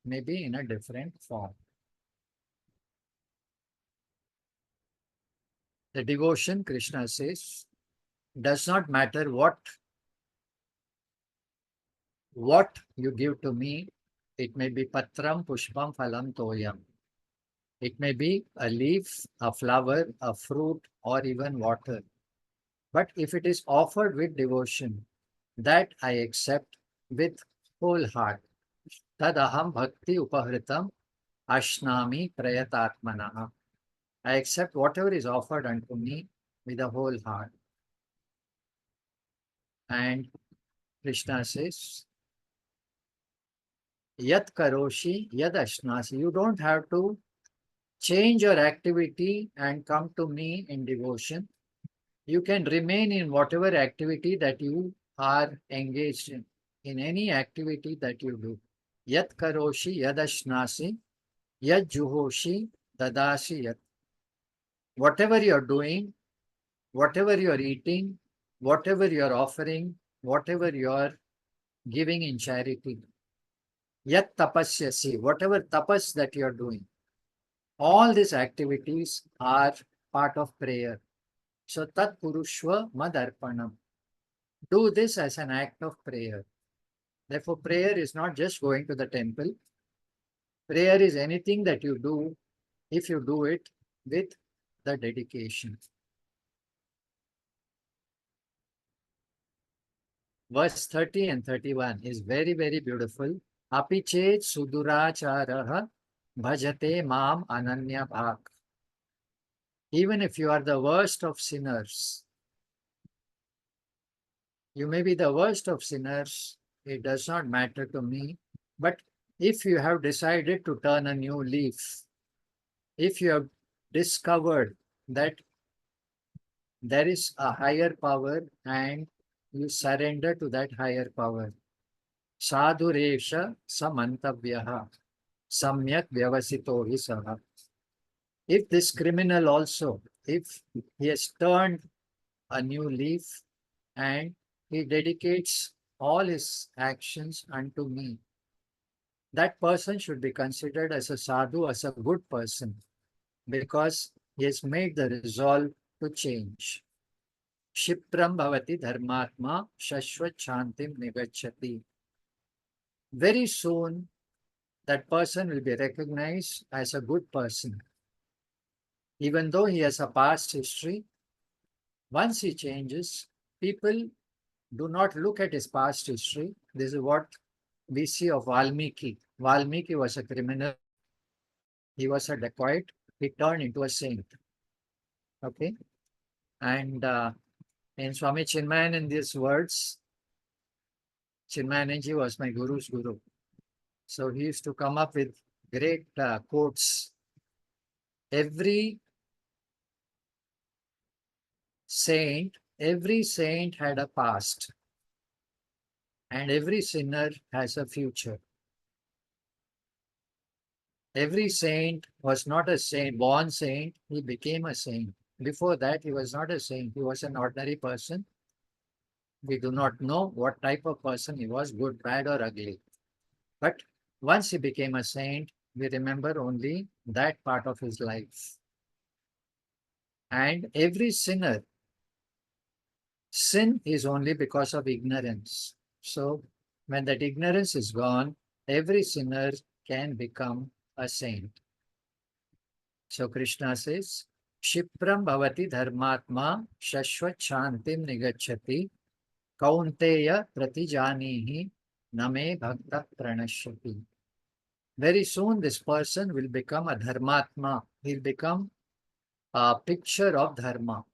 maybe in a different form. The devotion, Krishna says, does not matter what you give to me. It may be patram, pushpam, phalam, toyam. It may be a leaf, a flower, a fruit, or even water. But if it is offered with devotion, that I accept with whole heart. Tad aham bhakti upahritam ashnami prayatatmanaha. I accept whatever is offered unto me with a whole heart. And Krishna says, Yat karoshi, yad ashnasi. You don't have to change your activity and come to me in devotion. You can remain in whatever activity that you are engaged in any activity that you do. Yat karoshi, yad ashnasi, yad juhoshi, dadasi yat. Whatever you're doing, whatever you're eating, whatever you're offering, whatever you're giving in charity, yat tapasyasi, whatever tapas that you're doing, all these activities are part of prayer. So tat purushva madarpanam. Do this as an act of prayer. Therefore, prayer is not just going to the temple. Prayer is anything that you do if you do it with the dedication. Verse 30 and 31 is very, very beautiful. Apichet suduracharaha bhajate mam ananya bhak. Even if you are the worst of sinners, you may be the worst of sinners, it does not matter to me. But if you have decided to turn a new leaf, if you have discovered that there is a higher power and you surrender to that higher power, sadhuresha samantavyaha samyak vyavasito hi saha. If this criminal also, if he has turned a new leaf and he dedicates all his actions unto me, that person should be considered as a sadhu, as a good person, because he has made the resolve to change. Shipram bhavati dharmatma shashvat shantim nigachati. Very soon, that person will be recognized as a good person. Even though he has a past history, once he changes, people do not look at his past history. This is what we see of Valmiki. Valmiki was a criminal. He was a dacoit. He turned into a saint. Okay. And in Swami Chinmayananda's words, Chinmayananji was my guru's guru. So he used to come up with great quotes. Every saint had a past, and every sinner has a future. Every saint was not a saint, born saint, he became a saint. Before that, he was not a saint, he was an ordinary person. We do not know what type of person he was, good, bad, or ugly. But once he became a saint, we remember only that part of his life. And every sinner, sin is only because of ignorance. So when that ignorance is gone, every sinner can become a saint. So Krishna says, Shipram bhavati dharmatma shashvat shantim nigachati kaunteya pratijanihi name bhakta pranashyati. Very soon this person will become a dharmatma. He'll become a picture of dharma,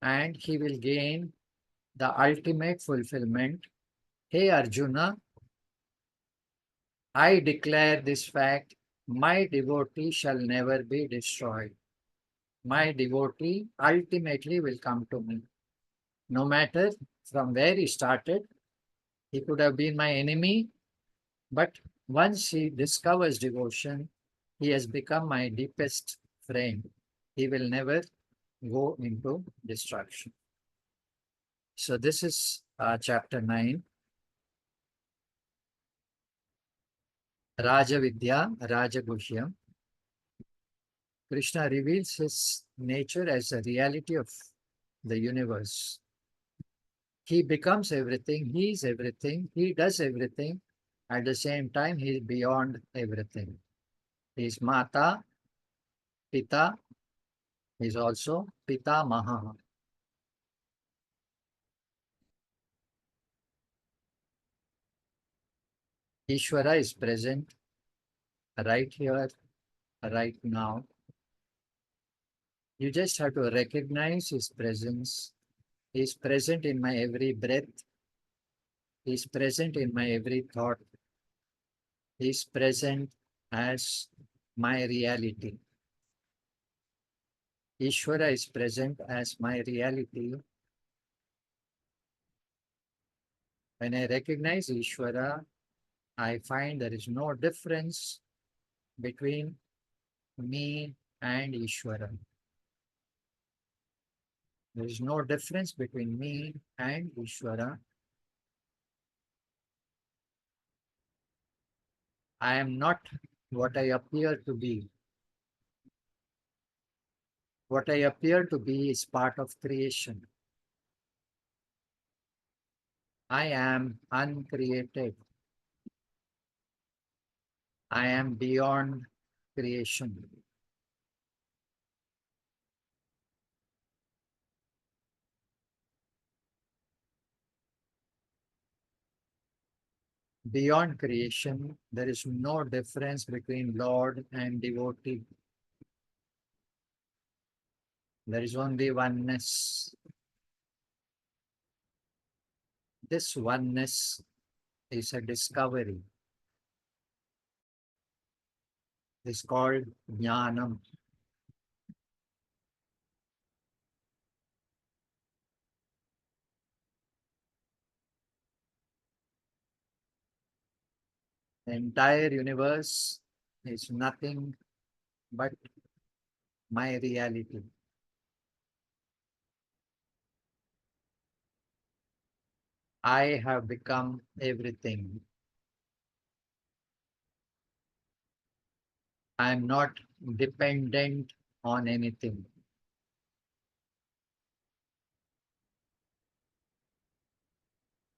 and he will gain the ultimate fulfillment. Hey Arjuna, I declare this fact My devotee shall never be destroyed. My devotee ultimately will come to me. No matter from where he started, he could have been my enemy, but once he discovers devotion, he has become my deepest friend. He will never go into destruction. So, this is chapter 9. Raja Vidya, Raja Gushyam. Krishna reveals his nature as a reality of the universe. He becomes everything, he is everything, he does everything. At the same time, he is beyond everything. He is Mata, Pita, he is also Pita Maha. Ishvara is present right here, right now. You just have to recognize his presence. He is present in my every breath. He is present in my every thought. He is present as my reality. Ishvara is present as my reality. When I recognize Ishvara, I find there is no difference between me and Ishvara. There is no difference between me and Ishvara. I am not what I appear to be. What I appear to be is part of creation. I am uncreated. I am beyond creation. Beyond creation, there is no difference between Lord and devotee. There is only oneness. This oneness is a discovery. It's called jnanam. The entire universe is nothing but my reality. I have become everything. I am not dependent on anything.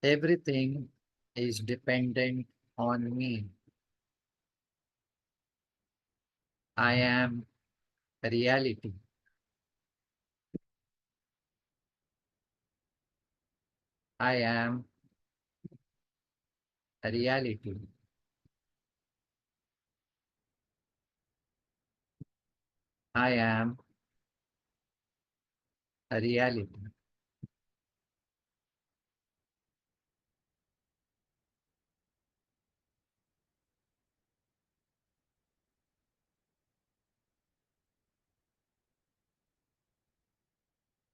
Everything is dependent on me. I am reality. I am reality. I am a reality.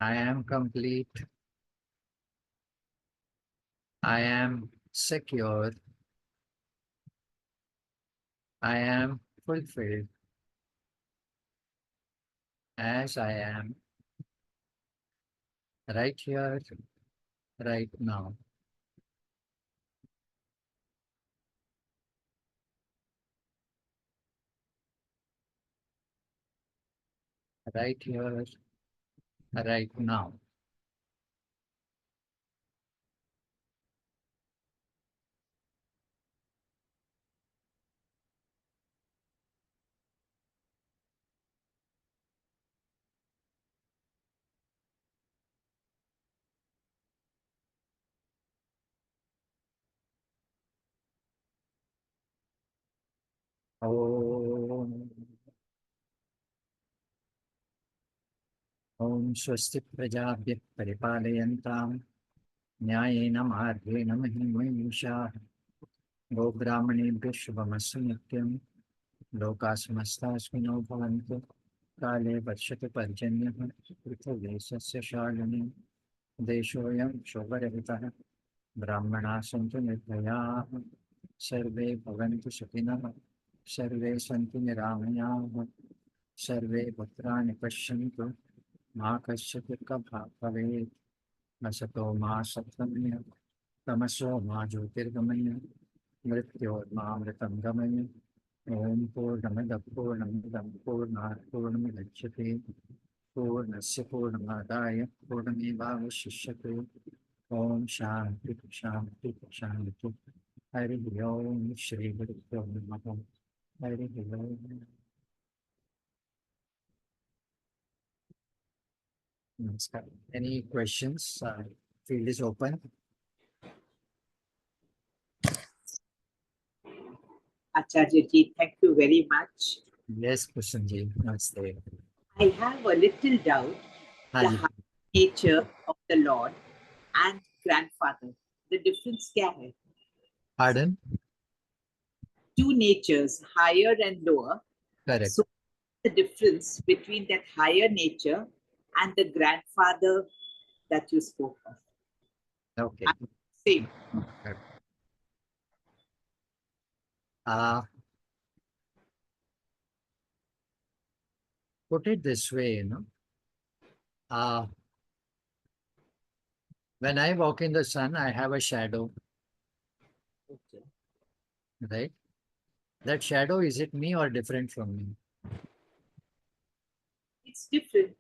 I am complete. I am secure. I am fulfilled as I am right here, right now. Right here, right now. Om, Om Swasti Prajabhya Paripalayantam Nyayena Margena Mahimamisha Go Brahmanebhyo Shubhamasu Nityam लोकाः समस्ताः सुखिनो भवन्तु। काले वर्षतु पर्जन्यः। पृथिवी सस्यशालिनी। देशोऽयं शोभरहितः। ब्राह्मणाः सन्तु निर्भयाः। सर्वे भवन्तु सुखिनः। सर्वे सन्तु निरामयाः। सर्वे भद्राणि पश्यन्तु। मा कश्चित् दुःखभाग् भवेत्। असतो मा सत्त्वमय। तमसो मा ज्योतिर्गमय। मृत्योर्मामृतं गमय। ॐ पूर्णमदः पूर्णमिदं पूर्णात् पूर्णमुदच्यते। पूर्णस्य पूर्णमादाय पूर्णमेवावशिष्यते। ॐ शान्ति शान्ति शान्ति। हरिः ओम श्री गुरुभ्यो नमः। हरिः ओम। Namaskar. Any questions? Field is open. Acharya ji, thank you very much. Yes, Kushanji. Namaste. I have a little doubt. The Haji. high nature of the Lord and grandfather. The difference क्या है? Pardon? Two natures, higher and lower. Correct. So the difference between that higher nature and the grandfather that you spoke of. Okay. Same. Put it this way, when I walk in the sun, I have a shadow, Okay. right? That shadow, is it me or different from me? It's different.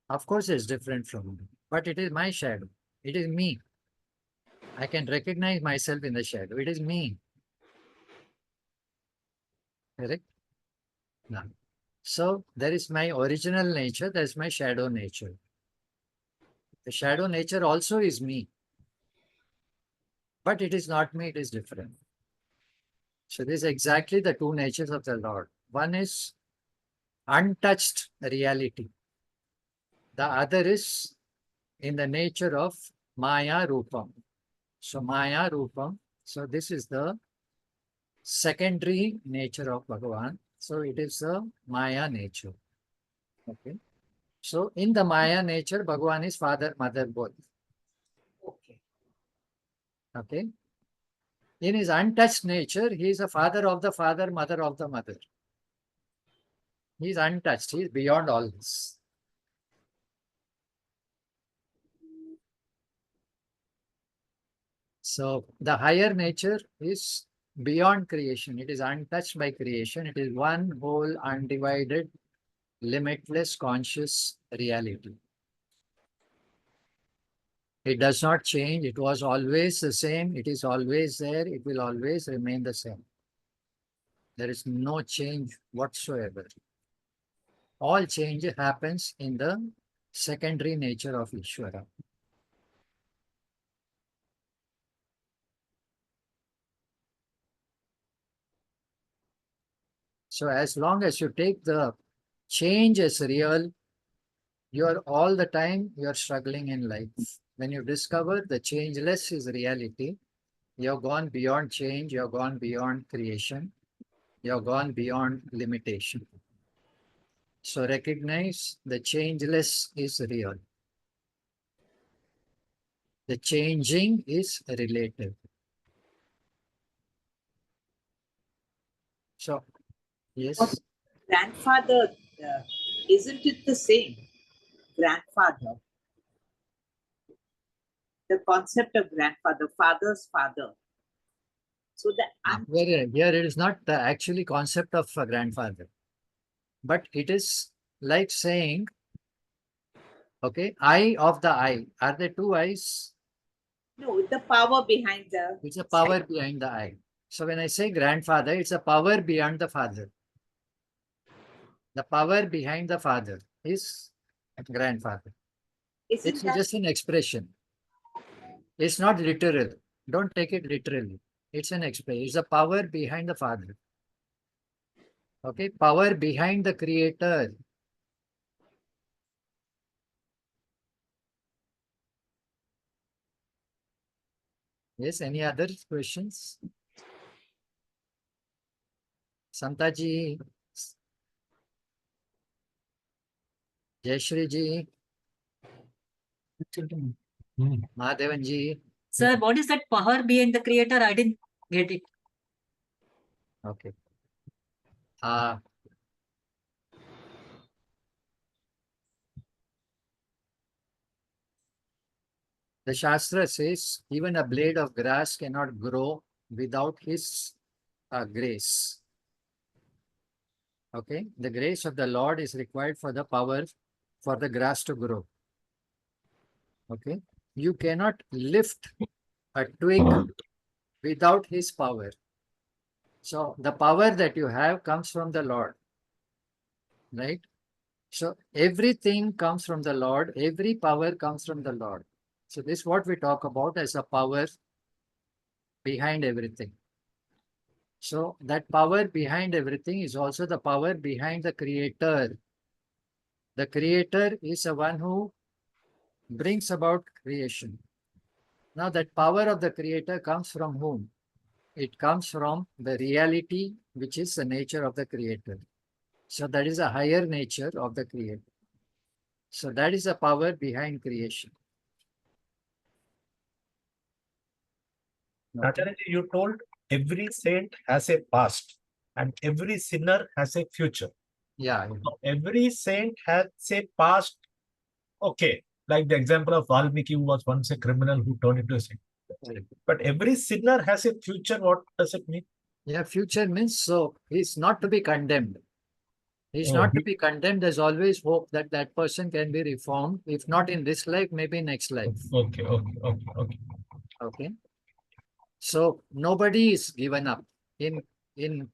Of course, it's different from me, but it is my shadow. It is me. I can recognize myself in the shadow. It is me. Correct? No. So there is my original nature, there is my shadow nature. The shadow nature also is me, but it is not me, it is different. So this is exactly the two natures of the Lord. One is untouched reality. The other is in the nature of Maya Rupam. So Maya Rupam, so this is the secondary nature of Bhagavan. So it is a Maya nature. Okay. So in the Maya nature, Bhagavan is father, mother, both. Okay. Okay. In his untouched nature, he is the father of the father, mother of the mother. He is untouched. He is beyond all this. So the higher nature is beyond creation. It is untouched by creation. It is one whole, undivided, limitless, conscious reality. It does not change. It was always the same. It is always there. It will always remain the same. There is no change whatsoever. All change happens in the secondary nature of Ishvara. So as long as you take the change as real, you are all the time, you are struggling in life. When you discover the changeless is reality, you have gone beyond change, you have gone beyond creation, you have gone beyond limitation. So recognize the changeless is real. The changing is relative. So, yes. Grandfather, isn't it the same? Grandfather. The concept of grandfather, father's father. So the Here it is not the actually concept of a grandfather, but it is like saying, okay, eye of the eye. Are there two eyes? no, the power behind the It's a power behind the eye. So when I say grandfather, it's a power beyond the father. The power behind the father is grandfather. It's Isn't that just an expression. It's not literal. Don't take it literally. It's an expression. It's a power behind the father. Okay, power behind the creator. Yes, any other questions? Santa ji, Jayashri ji, Mahadevan ji. Sir, what is that power behind the creator? I didn't get it. Okay. The Shastra says even a blade of grass cannot grow without his grace. Okay, the grace of the Lord is required for the power for the grass to grow. Okay, you cannot lift a twig without his power. So the power that you have comes from the Lord, right? So everything comes from the Lord, every power comes from the Lord. So this is what we talk about as a power behind everything. So that power behind everything is also the power behind the creator. The creator is the one who brings about creation. Now that power of the creator comes from whom? It comes from the reality, which is the nature of the creator. So that is a higher nature of the creator. So that is the power behind creation. Okay. Acharya, you told every saint has a past and every sinner has a future. Yeah. So every saint has a past. Okay, like the example of Valmiki, who was once a criminal who turned into a saint. But every sinner has a future. What does it mean? Yeah, future means so he's not to be condemned. He's not to be condemned. There's always hope that that person can be reformed. If not in this life, maybe next life. Okay. Okay. So nobody is given up. In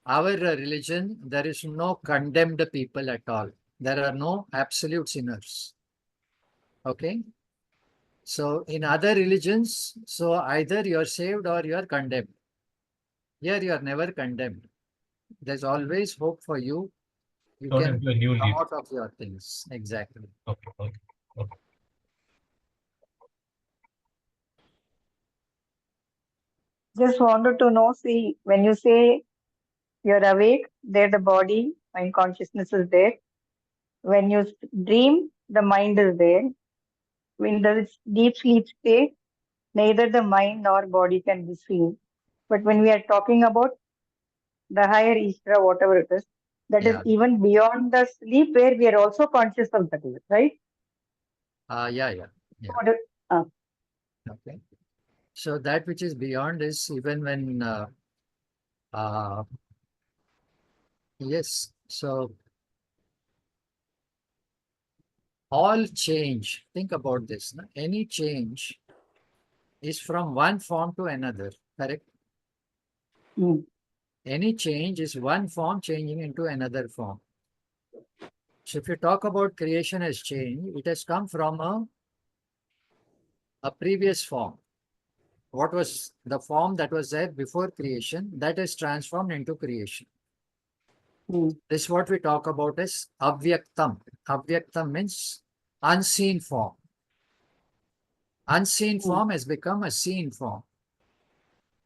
our religion, there is no condemned people at all. There are no absolute sinners. Okay. So in other religions, so either you're saved or you're condemned. Here you are never condemned. There's always hope for you. You Turn can into a new come leaf. out of your things. Exactly. Okay. Just wanted to know, see, when you say you're awake, there the body, mind consciousness is there. When you dream, the mind is there. When the deep sleep state, neither the mind nor body can be seen. But when we are talking about the higher Ishvara, whatever it is, that is Yeah. even beyond the sleep where we are also conscious of that, right? Yeah. Okay. So that which is beyond is even when, yes. So all change, think about this. No? Any change is from one form to another, correct? Any change is one form changing into another form. So if you talk about creation as change, it has come from a previous form. What was the form that was there before creation, that is transformed into creation. This is what we talk about as avyaktam. Avyaktam means unseen form. Unseen form has become a seen form.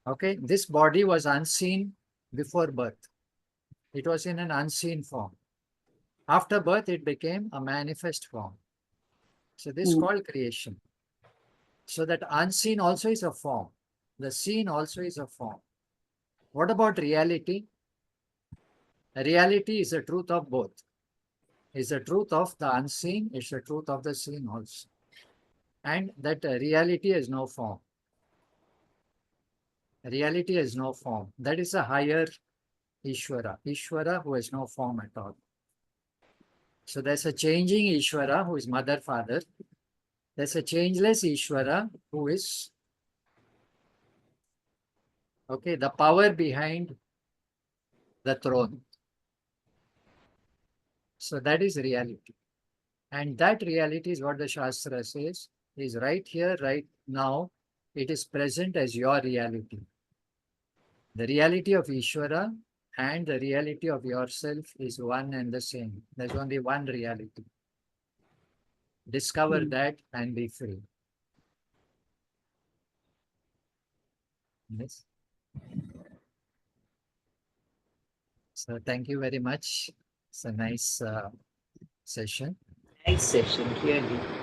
Okay, this body was unseen before birth. It was in an unseen form. After birth, it became a manifest form. So this is called creation. So that unseen also is a form. The seen also is a form. What about reality? Reality is the truth of both. It's the truth of the unseen, it's the truth of the seen also. And that reality has no form. Reality has no form. That is a higher Ishvara. Ishvara who has no form at all. So there's a changing Ishvara who is mother, father. There's a changeless Ishvara who is, okay, the power behind the throne. So that is reality. And that reality is what the Shastra says is right here, right now. It is present as your reality. The reality of Ishvara and the reality of yourself is one and the same. There's only one reality. Discover that and be free. Yes. So thank you very much. It's a nice session. Nice session, really.